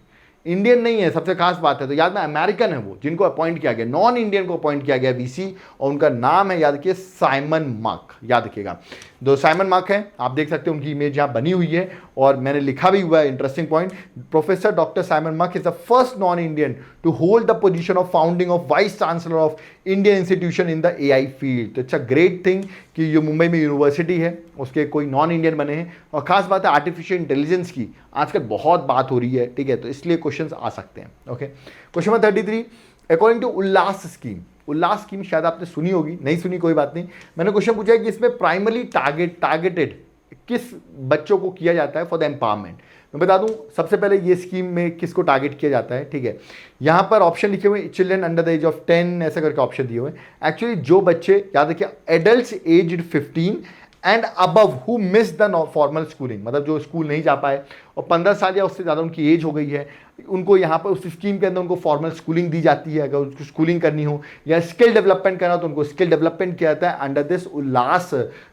इंडियन नहीं है, सबसे खास बात है। तो याद में अमेरिकन है वो जिनको अपॉइंट किया गया, नॉन इंडियन को अपॉइंट किया गया वीसी, और उनका नाम है, याद रखिए, साइमन मार्क, याद रखिएगा। दो साइमन मार्क है, आप देख सकते हैं उनकी इमेज यहाँ बनी हुई है, और मैंने लिखा भी हुआ है interesting point, professor doctor Simon Mark is the first non Indian to hold the position of founding of vice chancellor of Indian institution in the AI field. तो इट्स अ ग्रेट थिंग कि जो मुंबई में university है उसके कोई non Indian बने हैं। और खास बात है आर्टिफिशियल इंटेलिजेंस की आजकल बहुत बात हो रही है, ठीक है, तो इसलिए क्वेश्चंस आ सकते हैं। Okay, question number 33, according to Ullas scheme, Ullas scheme शायद आपने सुनी होगी, नहीं सुनी कोई बात नहीं। मैंने क्वेश्चन पूछा है कि इसमें प्राइमरी टारगेटेड किस बच्चों को किया जाता है फॉर द एम्पावरमेंट। मैं बता दूं सबसे पहले ये स्कीम में किसको टारगेट किया जाता है, ठीक है। यहाँ पर ऑप्शन लिखे हुए children under the age of 10 ऐसा करके ऑप्शन दिए हुए। एक्चुअली जो बच्चे, याद रखिए, adult aged 15 and above who miss the formal schooling, मतलब जो स्कूल नहीं जा पाए और 15 साल या उससे ज़्यादा उनकी एज हो गई है, उनको यहाँ पर उस स्कीम के अंदर उनको फॉर्मल स्कूलिंग दी जाती है। अगर उसको स्कूलिंग करनी हो या स्किल डेवलपमेंट करना हो तो उनको स्किल डेवलपमेंट किया जाता है अंडर दिस उल्लास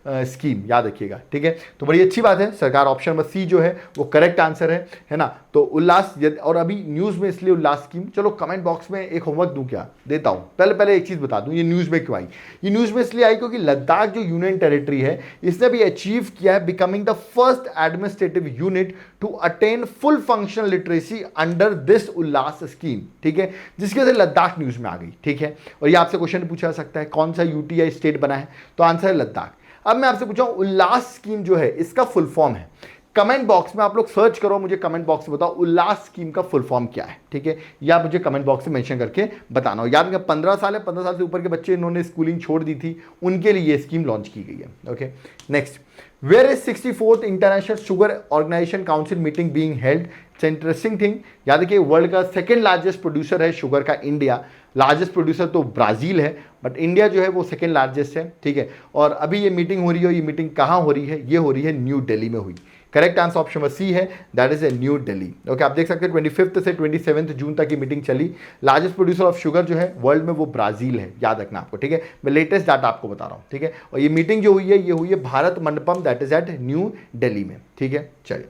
स्कीम, याद रखिएगा, ठीक है। तो बड़ी अच्छी बात है, सरकार ऑप्शन नंबर सी जो है वो करेक्ट आंसर है ना। तो उल्लास, और अभी न्यूज़ में इसलिए उल्लास स्कीम, चलो कमेंट बॉक्स में एक होमवर्क दूँ, क्या देता हूँ, पहले एक चीज़ बता दूँ, ये न्यूज़ में क्यों आई। ये न्यूज़ में इसलिए आई क्योंकि लद्दाख जो यूनियन टेरिटरी है इसने भी अचीव किया है becoming the first administrative unit to attain full functional literacy under this Ullas scheme, ठीक है, जिसकी वजह से लद्दाख न्यूज़ में आ गई, ठीक है। और ये आपसे क्वेश्चन पूछा जा सकता है कौन सा यूटीआई स्टेट बना है, तो आंसर है लद्दाख। अब मैं आपसे पूछा उल्लास स्कीम जो है इसका फुल फॉर्म है, कमेंट बॉक्स में आप लोग सर्च करो, मुझे कमेंट बॉक्स में बताओ उल्लास स्कीम का फुल फॉर्म क्या है, ठीक है, या मुझे कमेंट बॉक्स में मेंशन करके बताना हो। याद रखिए 15 साल है, 15 साल से ऊपर के बच्चे इन्होंने स्कूलिंग छोड़ दी थी, उनके लिए ये स्कीम लॉन्च की गई है। Okay, next, where is 64th international sugar organisation council meeting being held. It's interesting thing, याद रखिए वर्ल्ड का सेकेंड लार्जेस्ट प्रोड्यूसर है शुगर का इंडिया, लार्जेस्ट प्रोड्यूसर तो ब्राज़ील है, बट इंडिया जो है वो सेकेंड लार्जेस्ट है, ठीक है। और अभी ये मीटिंग हो रही है, ये मीटिंग कहाँ हो रही है, ये हो रही है न्यू दिल्ली में हुई। Correct answer option number C है, that is a new Delhi. Okay, आप देख सकते हैं 25 से 27 जून तक की मीटिंग चली। लार्जेस्ट प्रोड्यूसर ऑफ शुगर जो है वर्ल्ड में वो ब्राज़ील है, याद रखना आपको, ठीक है। मैं लेटेस्ट डाटा आपको बता रहा हूँ, ठीक है। और ये मीटिंग जो हुई है ये हुई है Bharat Mandapam, that is at New Delhi में, ठीक है। चलिए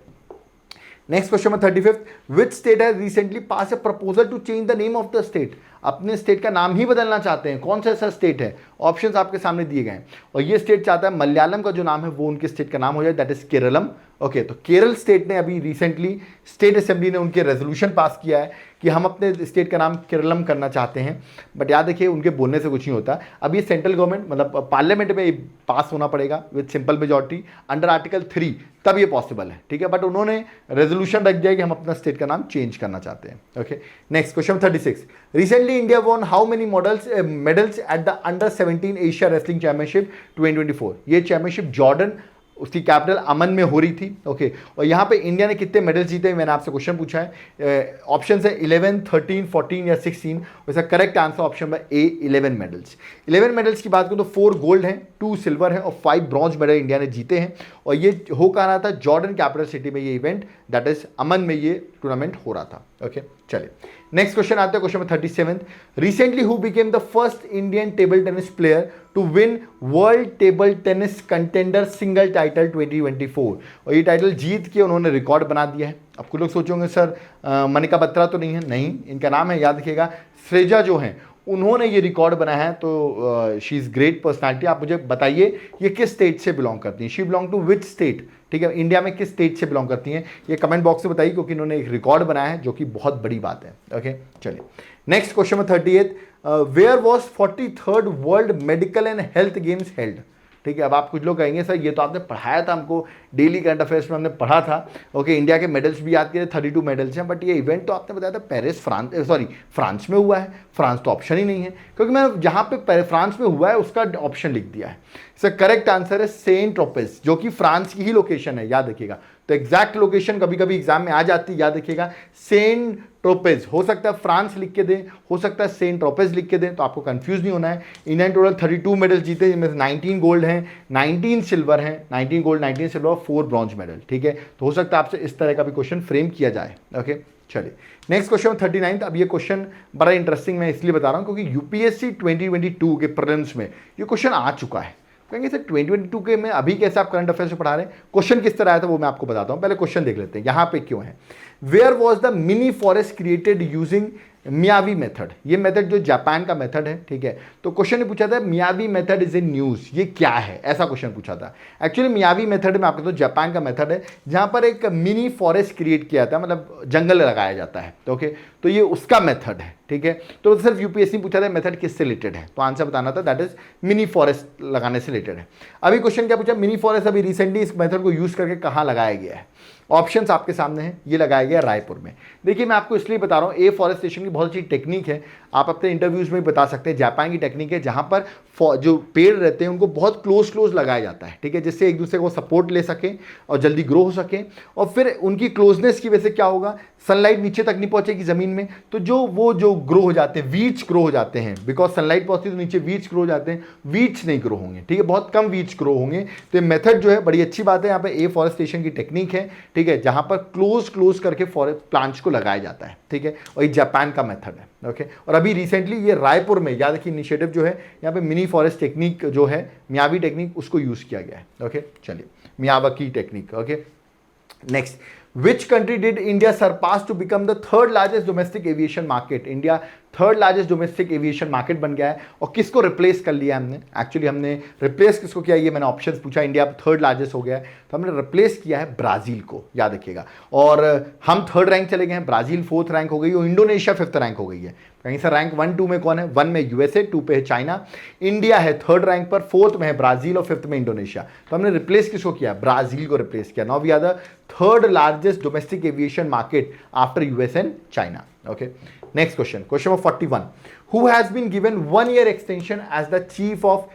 next question number 35, which state has recently pass a proposal to change the name of the state. अपने स्टेट का नाम ही बदलना चाहते हैं, कौन सा ऐसा स्टेट है, ऑप्शंस आपके सामने दिए गए हैं। और ये स्टेट चाहता है मलयालम का जो नाम है वो उनके स्टेट का नाम हो जाए, दैट इज केरलम। ओके, तो केरल स्टेट ने अभी रिसेंटली स्टेट असेंबली ने उनके रेजोल्यूशन पास किया है कि हम अपने स्टेट का नाम केरलम करना चाहते हैं। बट याद रखिए उनके बोलने से कुछ नहीं होता, अब ये सेंट्रल गवर्नमेंट मतलब पार्लियामेंट में पास होना पड़ेगा with simple majority under article 3, तब ये पॉसिबल है, ठीक है। बट उन्होंने रेजोल्यूशन रख दिया कि हम अपना स्टेट का नाम चेंज करना चाहते हैं। Okay, next question 36, recently India won how many medals at the under 17 Asia wrestling championship 2024। ये चैंपियनशिप जॉर्डन उसकी कैपिटल अमन में हो रही थी। ओके, और यहाँ पे इंडिया ने कितने मेडल जीते, मैंने आपसे क्वेश्चन पूछा है। ऑप्शन है 11, 13, 14 या 16। वैसा करेक्ट आंसर ऑप्शन में ए 11 मेडल्स। 11 मेडल्स की बात करूँ तो 4 गोल्ड हैं, 2 सिल्वर हैं और 5 ब्रॉन्ज मेडल इंडिया ने जीते हैं। और ये हो कहा रहा था जॉर्डन कैपिटल सिटी में, ये इवेंट दैट इज अमन में ये टूर्नामेंट हो रहा था। ओके, चलिए नेक्स्ट क्वेश्चन आते हैं, question number 37, recently who became the first Indian table tennis player to win world table tennis contender single title 2024। और ये टाइटल जीत के उन्होंने रिकॉर्ड बना दिया है। अब कुछ लोग सोचोगे सर मनिका बत्रा तो नहीं है, नहीं, इनका नाम है, याद रखिएगा, श्रेजा जो हैं उन्होंने ये रिकॉर्ड बनाया है। तो शी इज़ ग्रेट पर्सनालिटी। आप मुझे बताइए ये किस स्टेट से बिलोंग करती हैं, she belong to which state, ठीक है, इंडिया में किस स्टेट से बिलोंग करती हैं, ये कमेंट बॉक्स में बताइए, क्योंकि इन्होंने एक रिकॉर्ड बनाया है जो कि बहुत बड़ी बात है। ओके, चलिए नेक्स्ट क्वेश्चन में 38, where was 43rd world medical and health games held. ठीक है, अब आप कुछ लोग कहेंगे सर ये तो आपने पढ़ाया था, हमको डेली करंट अफेयर्स में हमने पढ़ा था। ओके, इंडिया के मेडल्स भी याद किए, 32 मेडल्स हैं, बट ये इवेंट तो आपने बताया था पेरिस फ्रांस में हुआ है। फ्रांस तो ऑप्शन ही नहीं है, क्योंकि मैं जहाँ पे फ्रांस में हुआ है उसका ऑप्शन लिख दिया है। सर करेक्ट आंसर है सेंट ट्रोपिस, जो कि फ्रांस की ही लोकेशन है, याद रखिएगा। तो एग्जैक्ट लोकेशन कभी कभी एग्जाम में आ जाती है, याद रखिएगा सेंट ट्रोपेज, हो सकता है फ्रांस लिख के दें, हो सकता है सेंट ट्रोपेज लिख के दें, तो आपको कंफ्यूज नहीं होना है। इंडिया ने टोटल 32 मेडल जीते, जिनमें से 19 गोल्ड हैं, 19 सिल्वर हैं, 19 गोल्ड 19 सिल्वर और 4 ब्रॉन्ज मेडल, ठीक है। तो हो सकता है आपसे इस तरह का भी क्वेश्चन फ्रेम किया जाए। ओके चलिए नेक्स्ट क्वेश्चन 39। अब ये क्वेश्चन बड़ा इंटरेस्टिंग मैं इसलिए बता रहा हूँ क्योंकि यूपीएससी 2022 के प्रीलिम्स में ये क्वेश्चन आ चुका है। कहेंगे सर 2022 के में अभी कैसे आप करंट अफेयर्स में पढ़ा रहे हैं, क्वेश्चन किस तरह आया था वो मैं आपको बताता हूँ। पहले क्वेश्चन देख लेते हैं यहाँ पे क्यों है। Where was the mini forest created using Miyawaki method, ये मेथड जो जापान का मेथड है, ठीक है। तो क्वेश्चन ने पूछा था Miyawaki method is in news, ये क्या है, ऐसा क्वेश्चन पूछा था। एक्चुअली मियावी मेथड में आपको तो जापान का मेथड है जहां पर एक मिनी फॉरेस्ट क्रिएट किया जाता है, मतलब जंगल लगाया जाता है, तो ओके, तो ये उसका मेथड है, ठीक है। तो सिर्फ यूपीएससी पूछा था मेथड किससे रिलेटेड है, तो आंसर बताना था दैट इज मिनी फॉरेस्ट लगाने से रिलेटेड है। अभी क्वेश्चन क्या पूछा, मिनी फॉरेस्ट अभी रिसेंटली इस मेथड को यूज करके कहाँ लगाया गया है। ऑप्शंस आपके सामने हैं, ये लगाया गया रायपुर में। देखिए मैं आपको इसलिए बता रहा हूँ, एफॉरेस्टेशन की बहुत अच्छी टेक्निक है, आप अपने इंटरव्यूज में बता सकते हैं। जापान की टेक्निक है जहाँ पर जो पेड़ रहते हैं उनको बहुत क्लोज लगाया जाता है, ठीक है, जिससे एक दूसरे को सपोर्ट ले सकें और जल्दी ग्रो हो सकें। और फिर उनकी क्लोजनेस की वजह से क्या होगा, सनलाइट नीचे तक नहीं पहुंचेगी ज़मीन में, तो जो ग्रो हो जाते हैं, वीड्स ग्रो हो जाते हैं, बिकॉज सनलाइट पहुंचती है तो नीचे वीड्स ग्रो हो जाते हैं, वीड्स नहीं ग्रो होंगे, ठीक है, बहुत कम वीड्स ग्रो होंगे। तो ये मेथड जो है बड़ी अच्छी बात है, यहाँ पे एफॉरेस्टेशन की टेक्निक है, ठीक है, जहाँ पर क्लोज करके फॉरेस्ट प्लांट्स को लगाया जाता है, ठीक है, और ये जापान का मेथड है। ओके और अभी रिसेंटली ये रायपुर में, याद रखिए इनिशिएटिव जो है यहाँ पे मिनी फॉरेस्ट टेक्निक जो है मियावी टेक्निक, उसको यूज़ किया गया है। ओके चलिए Miyawaki technique. Okay next, which country did India surpass to become the third largest domestic aviation market? India third largest domestic aviation market बन गया है, और किसको रिप्लेस कर लिया हमने, एक्चुअली हमने रिप्लेस किसको किया, ये मैंने ऑप्शंस पूछा, इंडिया थर्ड लार्जेस्ट हो गया है तो हमने रिप्लेस किया है ब्राज़ील को, याद रखिएगा। और हम थर्ड रैंक चले गए हैं, ब्राज़ील फोर्थ रैंक हो गई और इंडोनेशिया फिफ्थ रैंक हो गई है। कहीं से रैंक 1 2 में कौन है, 1 में यूएसए, 2 पे है चाइना, इंडिया है थर्ड रैंक पर, फोर्थ में है ब्राज़ील और फिफ्थ में इंडोनेशिया। तो हमने रिप्लेस किसको किया, ब्राज़ील को रिप्लेस किया। Now we are the third largest domestic aviation market after US and China. Okay next question, question number 41, who has been given 1 year extension as the chief of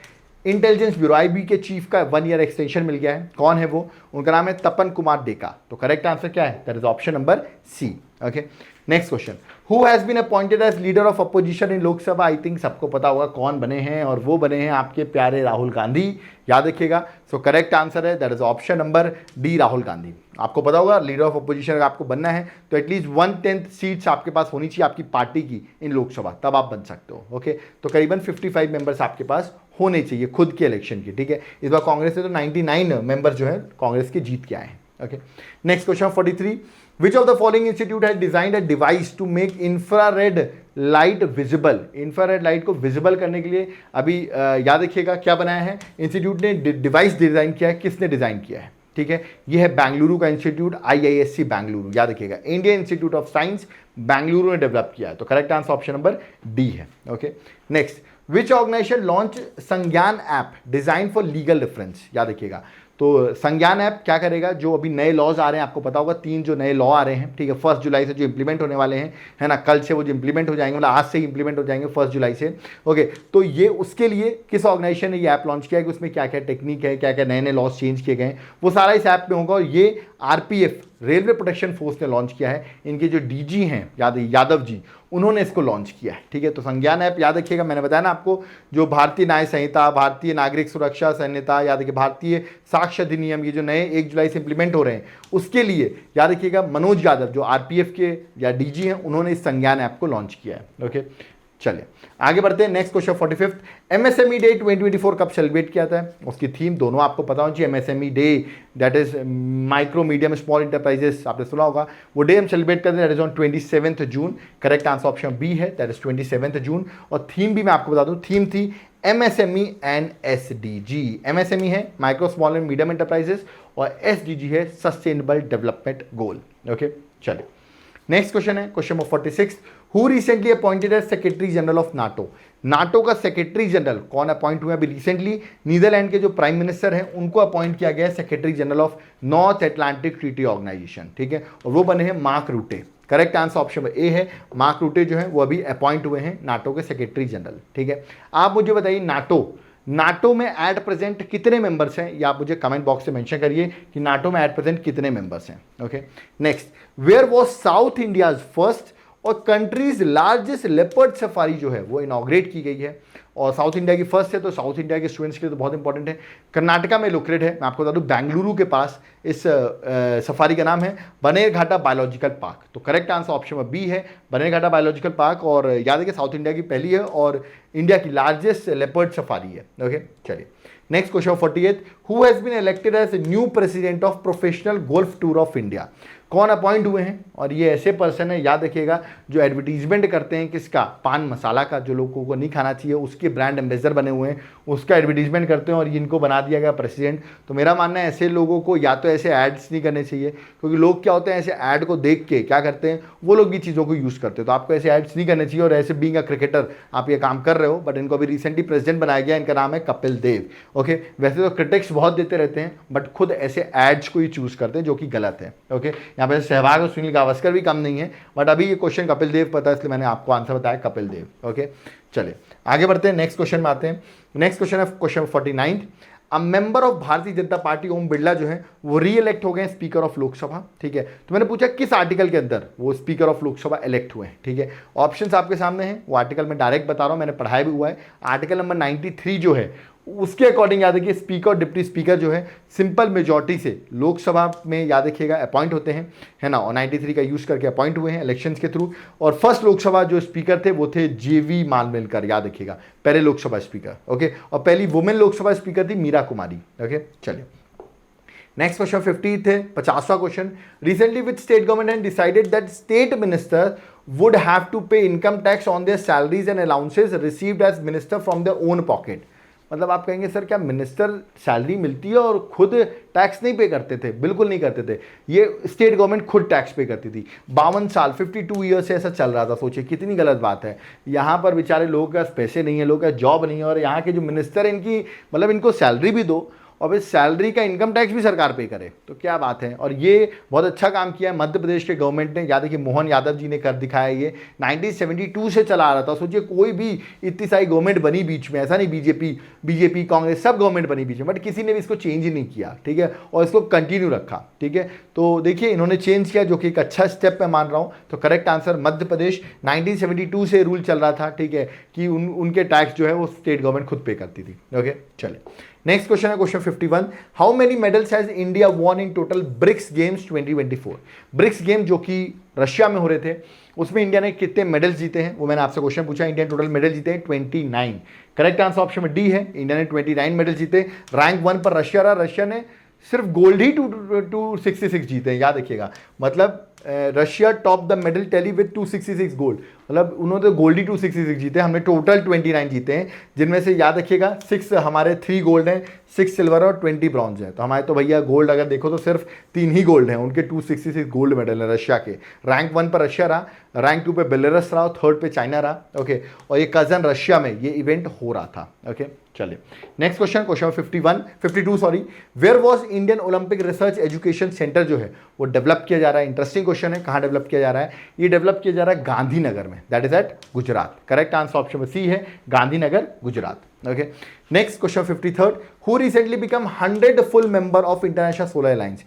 intelligence bureau, IB के chief का 1 year extension मिल गया है। कौन है वो, उनका नाम है तपन कुमार डेका। तो करेक्ट आंसर क्या है, that is option number C. Okay next question, who has been appointed as leader of opposition in Lok Sabha, I think सबको पता होगा कौन बने हैं, और वो बने हैं आपके प्यारे राहुल गांधी, याद रखिएगा। सो करेक्ट आंसर है that is option number D, Rahul Gandhi. आपको पता होगा लीडर ऑफ अपोजिशन अगर आपको बनना है तो एटलीस्ट 1/10 सीट्स आपके पास होनी चाहिए आपकी पार्टी की इन लोकसभा, तब आप बन सकते हो। ओके तो करीबन 55 मेंबर्स आपके पास होने चाहिए खुद के इलेक्शन की, ठीक है। इस बार कांग्रेस से तो 99 मेंबर जो है कांग्रेस के जीत के आए हैं। Okay next question 43, which of the following institute has designed a device to make infrared light visible? Infrared light को विजिबल करने के लिए अभी याद रखिएगा क्या बनाया है, इंस्टीट्यूट ने डिवाइस डिजाइन किया है, किसने डिजाइन किया है, ठीक है, ये है बेंगलुरु का इंस्टीट्यूट, IISc बेंगलुरु, याद रखिएगा, Indian institute of science Bengaluru ने डेवलप किया है। तो correct answer option number D है। ओके नेक्स्ट, विच ऑर्गेनाइजेशन लॉन्च संज्ञान app design for legal reference, याद रखिएगा। तो संज्ञान ऐप क्या करेगा, जो अभी नए लॉज आ रहे हैं, आपको पता होगा 3 जो नए लॉ आ रहे हैं, ठीक है, 1 जुलाई से जो इंप्लीमेंट होने वाले हैं, है ना, कल से वो जो इंप्लीमेंट हो जाएंगे, मतलब आज से ही इंप्लीमेंट हो जाएंगे 1 जुलाई से। ओके तो ये उसके लिए किस ऑर्गेनाइजेशन ने ये ऐप लॉन्च किया है, कि उसमें क्या क्या टेक्निक है, क्या क्या नए नए लॉज चेंज किए गए हैं, वो सारा इस ऐप में होगा। और ये RPF रेलवे प्रोटेक्शन फोर्स ने लॉन्च किया है, इनके जो DG हैं यादव जी, उन्होंने इसको लॉन्च किया है, ठीक है। तो संज्ञान ऐप याद रखिएगा, मैंने बताया ना आपको, जो भारतीय न्याय संहिता, भारतीय नागरिक सुरक्षा संहिता, याद रखिए भारतीय साक्ष्य अधिनियम, ये जो नए 1 जुलाई से इंप्लीमेंट हो रहे हैं, उसके लिए याद रखिएगा मनोज यादव जो RPF के या DG हैं, उन्होंने इस संज्ञान ऐप को लॉन्च किया है। ओके चलिए आगे बढ़ते हैं। नेक्स्ट क्वेश्चन 45, MSME डे 2024 कब सेलिब्रेट किया था, उसकी थीम दोनों आपको पता होनी चाहिए। MSME day that is micro medium small enterprises, आपने सुना होगा, वो डे हम सेलिब्रेट करते हैं, that is on 27 June. Correct answer option B है, दैट इज 27 जून। और थीम भी मैं आपको बता दूं, थीम थी MSME एंड SDG। MSME है micro small and medium enterprises, और SDG है सस्टेनेबल डेवलपमेंट गोल। ओके चलिए नेक्स्ट क्वेश्चन है question number 46, who recently appointed as secretary general of NATO. NATO का सेक्रेटरी जनरल कौन अपॉइंट हुआ अभी रिसेंटली, नीदरलैंड के जो प्राइम मिनिस्टर हैं उनको अपॉइंट किया गया है secretary general of North Atlantic Treaty Organization, ठीक है, और वो बने हैं Mark Rutte. Correct answer option A है, मार्क रूटे जो है वो अभी अपॉइंट हुए हैं नाटो के सेक्रेटरी जनरल, ठीक है। आप मुझे बताइए नाटो नाटो में एट प्रेजेंट कितने मेंबर्स हैं, या आप मुझे कमेंट बॉक्स से मेंशन करिए कि नाटो में एट प्रेजेंट कितने मेंबर्स हैं। Okay, next, where was South India's first और कंट्रीज लार्जेस्ट लेपर्ड सफारी जो है वो इनॉग्रेट की गई है, और साउथ इंडिया की फर्स्ट है, तो साउथ इंडिया के स्टूडेंट्स के लिए तो बहुत इंपॉर्टेंट है। कर्नाटका में लोकेटेड है, मैं आपको बता दूं बेंगलुरु के पास इस सफारी का नाम है बनेरघाटा बायोलॉजिकल पार्क। तो करेक्ट आंसर ऑप्शन में बी है, बनेरघाटा बायोलॉजिकल पार्क, और याद है कि साउथ इंडिया की पहली है और इंडिया की लार्जेस्ट लेपर्ड सफारी है। ओके, चलिए next question 48, who has been elected as new president of professional golf tour of India. कौन अपॉइंट हुए हैं, और ये ऐसे पर्सन है, याद रखिएगा, जो एडवर्टीजमेंट करते हैं किसका, पान मसाला का, जो लोगों को नहीं खाना चाहिए उसके ब्रांड एम्बेसडर बने हुए हैं, उसका एडवर्टीजमेंट करते हैं और इनको बना दिया गया प्रेसिडेंट। तो मेरा मानना है ऐसे लोगों को या तो ऐसे एड्स नहीं करने चाहिए, क्योंकि लोग क्या होते हैं ऐसे ऐड को देख के क्या करते हैं, वो लोग भी चीज़ों को यूज़ करते हैं। तो आपको ऐसे एड्स नहीं करने चाहिए, और ऐसे बीइंग अ क्रिकेटर आप ये काम कर रहे हो, बट इनको अभी रिसेंटली प्रेसिडेंट बनाया गया, इनका नाम है कपिल देव। ओके, वैसे तो क्रिटिक्स बहुत देते रहते हैं, बट खुद ऐसे एड्स को ही चूज करते हैं, जो कि गलत है। ओके, यहाँ पे सहवाग और सुनील गावस्कर भी कम नहीं है, बट अभी ये क्वेश्चन कपिल देव पता है, इसलिए मैंने आपको आंसर बताया कपिल देव। ओके, चलिए आगे बढ़ते हैं, नेक्स्ट क्वेश्चन में आते हैं। नेक्स्ट क्वेश्चन है question 49, a member of Bharatiya Janata party Om Birla जो है वो री इलेक्ट हो गए स्पीकर ऑफ लोकसभा। ठीक है, तो मैंने पूछा किस आर्टिकल के अंदर वो स्पीकर ऑफ लोकसभा इलेक्ट हुए हैं। ठीक है, ऑप्शंस आपके सामने हैं, वो आर्टिकल में डायरेक्ट बता रहा हूं, मैंने पढ़ाया भी हुआ है। आर्टिकल नंबर 93 जो है उसके अकॉर्डिंग याद रखिए स्पीकर और डिप्टी स्पीकर जो है सिंपल मेजॉरिटी से लोकसभा में याद रखिएगा अपॉइंट होते हैं, है ना, और 93 का यूज करके अपॉइंट हुए हैं इलेक्शंस के थ्रू। और फर्स्ट लोकसभा जो स्पीकर थे वो थे जेवी मालविलकर, याद रखिएगा, पहले लोकसभा स्पीकर। ओके, और पहली वुमेन लोकसभा स्पीकर थी मीरा कुमारी। ओके, चलिए नेक्स्ट क्वेश्चन 50 है, 50वां question, recently which state government has decided that state minister would have to pay income tax on their salaries and allowances received as minister from their own pocket. मतलब आप कहेंगे sir क्या minister salary मिलती है और खुद tax नहीं पे करते थे? बिल्कुल नहीं करते थे, ये स्टेट गवर्नमेंट खुद टैक्स पे करती थी। 52 साल 52 ईयर्स से ऐसा चल रहा था। सोचिए कितनी गलत बात है। यहाँ पर बेचारे लोगों के पास पैसे नहीं है, लोगों का जॉब नहीं है, और यहाँ के जो मिनिस्टर हैं इनकी मतलब इनको सैलरी भी दो और इस सैलरी का इनकम टैक्स भी सरकार पे करे, तो क्या बात है। और ये बहुत अच्छा काम किया है मध्य प्रदेश के गवर्नमेंट ने। याद है कि मोहन यादव जी ने कर दिखाया, ये 1972 से चला आ रहा था। सोचिए कोई भी इतनी सारी गवर्नमेंट बनी बीच में, ऐसा नहीं बीजेपी कांग्रेस सब गवर्नमेंट बनी बीच में, बट किसी ने भी इसको चेंज ही नहीं किया। ठीक है, और इसको कंटिन्यू रखा। ठीक है, तो देखिए इन्होंने चेंज किया, जो कि एक अच्छा स्टेप मैं मान रहा हूँ। तो करेक्ट आंसर मध्य प्रदेश, 1972 से रूल चल रहा था। ठीक है, कि उनके टैक्स जो है वो स्टेट गवर्नमेंट खुद पे करती थी। ओके, चलिए नेक्स्ट क्वेश्चन है question 51, how many medals has India won in total BRICS games 2024। BRICS game जो कि रशिया में हो रहे थे, उसमें इंडिया ने कितने मेडल्स जीते हैं, वो मैंने आपसे क्वेश्चन पूछा। इंडिया टोटल मेडल जीते हैं 29। करेक्ट आंसर ऑप्शन में डी है, इंडिया ने 29 मेडल जीते। रैंक 1 पर रशिया रहा, रशिया ने सिर्फ गोल्ड ही 266 जीते हैं, याद रखिएगा। मतलब Russia top the medal tally with 266 gold, मतलब उन्होंने तो गोल्ड ही 266 जीते, हमने टोटल 29 जीते हैं, जिनमें से याद रखिएगा 6 हमारे 3 गोल्ड हैं, 6 सिल्वर और 20 ब्रॉन्ज है। तो हमारे तो भैया गोल्ड अगर देखो तो सिर्फ 3 ही गोल्ड हैं, उनके 266 गोल्ड मेडल है रशिया के। रैंक 1 पर रशिया रहा, रैंक 2 पे बेलारूस रहा, 3rd पे चाइना रहा। ओके, और ये कजन रशिया में ये इवेंट हो रहा था। ओके, चलिए next question 52 sorry, where was Indian Olympic research education centre जो है वो डेवलप किया जा रहा है। इंटरेस्टिंग क्वेश्चन है, कहाँ डेवलप किया जा रहा है? ये डेवलप किया जा रहा है गांधीनगर में, that is at Gujarat. Correct answer option में सी है, Gandhinagar Gujarat. Okay, next question 53, who recently become 100 full member of international solar alliance.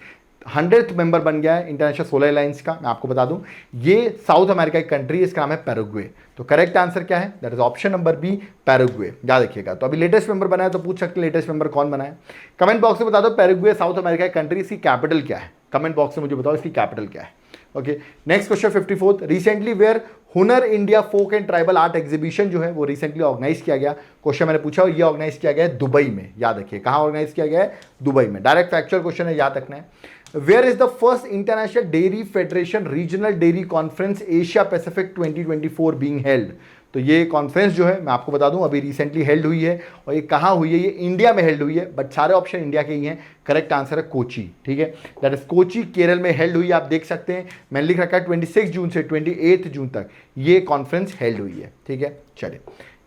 100th member बन गया है इंटरनेशनल सोलर अलायंस का। मैं आपको बता दूं ये साउथ अमेरिका की कंट्री है, इसका नाम है पैराग्वे। तो करेक्ट आंसर क्या है? That is option number B, Paraguay. याद रखिएगा। तो अभी लेटेस्ट मेंबर बना है, तो पूछ सकते हैं लेटेस्ट मेंबर कौन बना है। कमेंट बॉक्स में बता दो पैराग्वे साउथ अमेरिका की कंट्री, इसकी कैपिटल क्या है? कमेंट बॉक्स में मुझे बताओ इसकी कैपिटल क्या है। Okay, next question 54, recently where Hunar India folk and tribal art exhibition जो है वो रिसेंटली ऑर्गेनाइज किया गया। क्वेश्चन मैंने पूछा, ये ऑर्गेनाइज किया गया है दुबई में। याद रखिए कहाँ ऑर्गेनाइज किया गया है? दुबई में। डायरेक्ट फैक्चुअल क्वेश्चन है, याद रखना है। Where is the first international dairy federation regional dairy conference Asia Pacific 2024 being held. तो ये कॉन्फ्रेंस जो है मैं आपको बता दूं अभी रिसेंटली हेल्ड हुई है, और ये कहाँ हुई है? ये इंडिया में हेल्ड हुई है, बट सारे ऑप्शन इंडिया के ही हैं। करेक्ट आंसर है कोची। ठीक है, दैट इज कोची, केरल में हेल्ड हुई है। आप देख सकते हैं मैंने लिख रखा है 26 जून से 28 जून तक ये कॉन्फ्रेंस हेल्ड हुई है। ठीक है, चलिए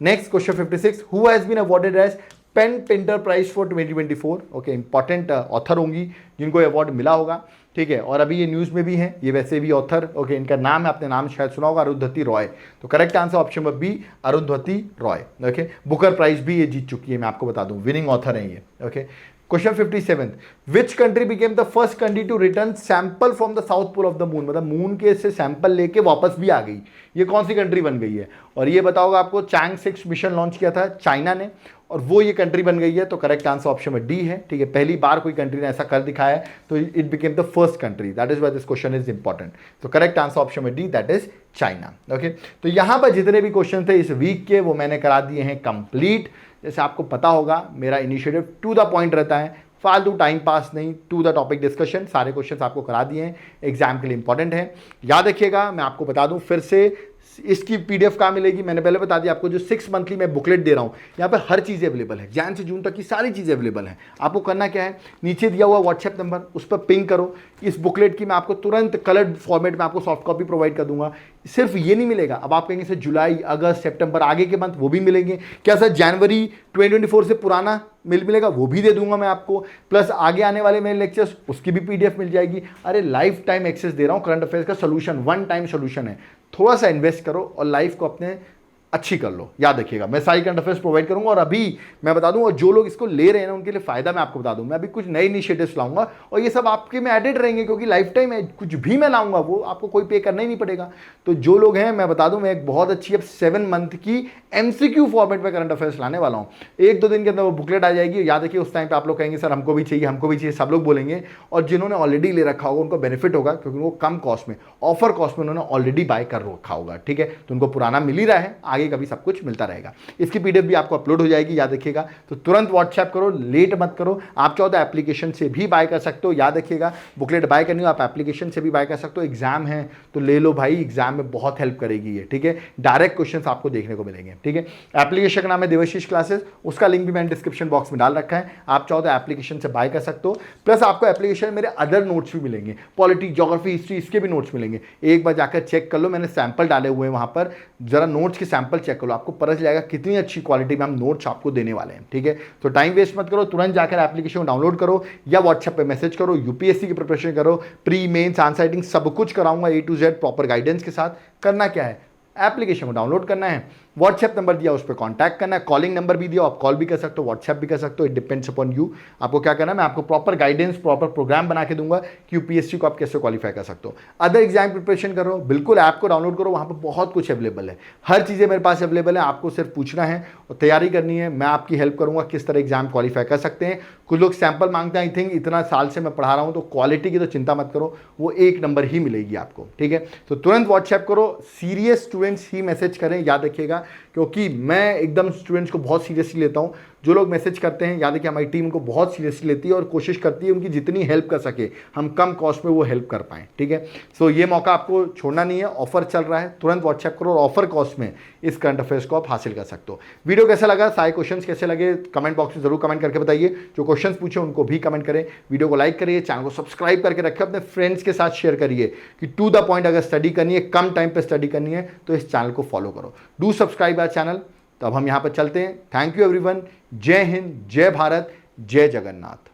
next question 56, who has been awarded as pen Pinter prize for 2024, okay, important author होंगी जिनको अवार्ड मिला होगा, ठीक है, और अभी ये न्यूज़ में भी हैं, ये वैसे भी ऑथर, ओके, इनका नाम है, आपने नाम शायद सुना होगा, अरुंधति रॉय। तो correct answer option number B, Arundhati Roy, okay. Booker prize भी ये जीत चुकी है, मैं आपको बता दूं, विनिंग ऑथर है ये, okay. Question 57, which country became the first country to return sample from the south pole of the moon, मतलब मून के से सैंपल लेके वापस भी आ गई, ये कौन सी कंट्री बन गई है? और ये बताओगे आपको, चैंग 6 मिशन लॉन्च किया था चाइना ने, और वो ये कंट्री बन गई है। तो करेक्ट आंसर ऑप्शन में डी है, ठीक है, पहली बार कोई कंट्री ने ऐसा कर दिखाया है, तो it became the first country, that is why this question is important. तो करेक्ट आंसर ऑप्शन में D, that is China, okay. तो यहां पर जितने भी क्वेश्चन थे इस वीक के, वो मैंने करा दिए हैं कंप्लीट। जैसे आपको पता होगा, मेरा इनिशिएटिव टू द पॉइंट रहता है, फालतू टाइम पास नहीं, टू द टॉपिक डिस्कशन। सारे क्वेश्चंस आपको करा दिए हैं, एग्जाम के लिए इंपॉर्टेंट है, याद रखिएगा। मैं आपको बता दूं फिर से, इसकी पीडीएफ कहाँ मिलेगी, मैंने पहले बता दिया आपको, जो 6 मंथली मैं बुकलेट दे रहा हूँ, यहाँ पे हर चीज़ अवेलेबल है, जैन से जून तक की सारी चीज़ें अवेलेबल है। आपको करना क्या है, नीचे दिया हुआ व्हाट्सएप नंबर, उस पर पिंग करो। इस बुकलेट की मैं आपको तुरंत कलर्ड फॉर्मेट में आपको सॉफ्ट कॉपी प्रोवाइड कर दूंगा। सिर्फ ये नहीं मिलेगा, अब आप कहेंगे सर जुलाई, अगस्त, सितंबर, आगे के मंथ वो भी मिलेंगे क्या सर? जनवरी 2024 से पुराना मिलेगा, वो भी दे दूंगा मैं आपको, प्लस आगे आने वाले मेरे लेक्चर्स उसकी भी पीडीएफ मिल जाएगी। अरे लाइफ टाइम एक्सेस दे रहा हूँ, करंट अफेयर्स का सोल्यूशन, वन टाइम सोल्यूशन है। थोड़ा सा इन्वेस्ट करो और लाइफ को अपने अच्छी कर लो, याद रखिएगा। मैं सारी करंट अफेयर्स प्रोवाइड करूंगा, और अभी मैं बता दूं, और जो लोग इसको ले रहे हैं ना, उनके लिए फायदा मैं आपको बता दूं, मैं अभी कुछ नए इनिशिएटिव्स लाऊंगा, और ये सब आपके में एडेड रहेंगे, क्योंकि लाइफ टाइम है, कुछ भी मैं लाऊंगा वो आपको कोई पे करना ही नहीं पड़ेगा। तो जो लोग हैं, मैं बता दूं, मैं एक बहुत अच्छी अब 7 मंथ की एमसीक्यू फॉर्मेट में करंट अफेयर्स लाने वाला हूँ। 1-2 दिन के अंदर वो बुकलेट आ जाएगी, याद रखिए। उस टाइम पे आप लोग कहेंगे सर हमको भी चाहिए, हमको भी चाहिए, सब लोग बोलेंगे, और जिन्होंने ऑलरेडी ले रखा होगा उनको बेनिफिट होगा, क्योंकि वो कम कॉस्ट में, ऑफर कॉस्ट में उन्होंने ऑलरेडी बाय कर रखा होगा, ठीक है। तो उनको पुराना मिल ही रहा है, आगे कभी सब कुछ मिलता रहेगा। इसकी पीडीएफ भी आपको अपलोड हो जाएगी, याद रखिएगा। तो तुरंत व्हाट्सएप करो, लेट मत करो। आप चाहो तो एप्लीकेशन से भी बाय कर सकते हो, याद रखिएगा। बुकलेट बाय करनी हो आप एप्लीकेशन से भी बाय कर सकते हो। एग्जाम है तो ले लो भाई, एग्जाम में बहुत हेल्प करेगी ये, ठीक है। डायरेक्ट क्वेश्चंस आपको देखने को मिलेंगे, ठीक है। एप्लीकेशन का नाम है देवाशीष क्लासेस, उसका लिंक भी मैंने डिस्क्रिप्शन बॉक्स में डाल रखा है। आप चाहो तो एप्लीकेशन से बाय कर सकते हो, प्लस आपको एप्लीकेशन मेरे अदर नोट्स भी मिलेंगे, पॉलिटी, ज्योग्राफी, हिस्ट्री, इसके भी नोट्स मिलेंगे। एक बार जाकर चेक कर लो, मैंने सैंपल डाले हुए हैं वहां पर, जरा नोट्स के सैंपल चेक कर लो, आपको पता चल जाएगा कितनी अच्छी क्वालिटी में हम नोट्स आपको देने वाले हैं, ठीक है। तो टाइम वेस्ट मत करो, तुरंत जाकर एप्लीकेशन डाउनलोड करो या व्हाट्सएप पे मैसेज करो। यूपीएससी की प्रिपरेशन करो, प्री मेंस, आंसर राइटिंग सब कुछ कराऊंगा A to Z proper guidance के साथ। करना क्या है, एप्लीकेशन को डाउनलोड करना है, व्हाट्सएप नंबर दिया उस पर कॉन्टैक्ट करना है, कॉलिंग नंबर भी दिया, आप कॉल भी कर सकते हो, व्हाट्सएप भी कर सकते हो, इट डिपेंड्स अपॉन यू। आपको क्या करना है, मैं आपको प्रॉपर गाइडेंस, प्रॉपर प्रोग्राम बना के दूंगा कि यूपीएससी को आप कैसे क्वालिफाई कर सकते हो। अदर एग्जाम प्रिपरेशन करो, बिल्कुल ऐप को डाउनलोड करो, वहाँ पर बहुत कुछ अवेलेबल है, हर चीज़ें मेरे पास अवेलेबल है। आपको सिर्फ पूछना है और तैयारी करनी है, मैं आपकी हेल्प करूँगा किस तरह एग्जाम क्वालिफाई कर सकते हैं। कुछ लोग सैंपल मांगते हैं, आई थिंक इतना साल से मैं पढ़ा रहा हूँ, तो क्वालिटी की तो चिंता मत करो, वो 1 नंबर ही मिलेगी आपको, ठीक है। तो तुरंत व्हाट्सएप करो, सीरियस स्टूडेंट्स ही मैसेज करें, याद रखिएगा, क्योंकि मैं एकदम स्टूडेंट्स को बहुत सीरियसली लेता हूँ। जो लोग मैसेज करते हैं, याद है कि हमारी टीम को बहुत सीरियसली लेती है और कोशिश करती है उनकी जितनी हेल्प कर सके हम कम कॉस्ट में वो हेल्प कर पाएँ, ठीक है। सो ये मौका आपको छोड़ना नहीं है, ऑफर चल रहा है, तुरंत व्हाट्सएप करो और ऑफर कॉस्ट में इस करंट अफेयर्स को आप हासिल कर सकते हो। वीडियो कैसा लगा, सारे क्वेश्चंस कैसे लगे, कमेंट बॉक्स में जरूर कमेंट करके बताइए। जो क्वेश्चंस पूछे उनको भी कमेंट करें, वीडियो को लाइक करिए, चैनल को सब्सक्राइब करके रखें, अपने फ्रेंड्स के साथ शेयर करिए कि टू द पॉइंट अगर स्टडी करनी है, कम टाइम पर स्टडी करनी है, तो इस चैनल को फॉलो करो। Do subscribe our channel. तो अब हम यहाँ पर चलते हैं। थैंक यू एवरीवन, जय हिंद, जय भारत, जय जगन्नाथ।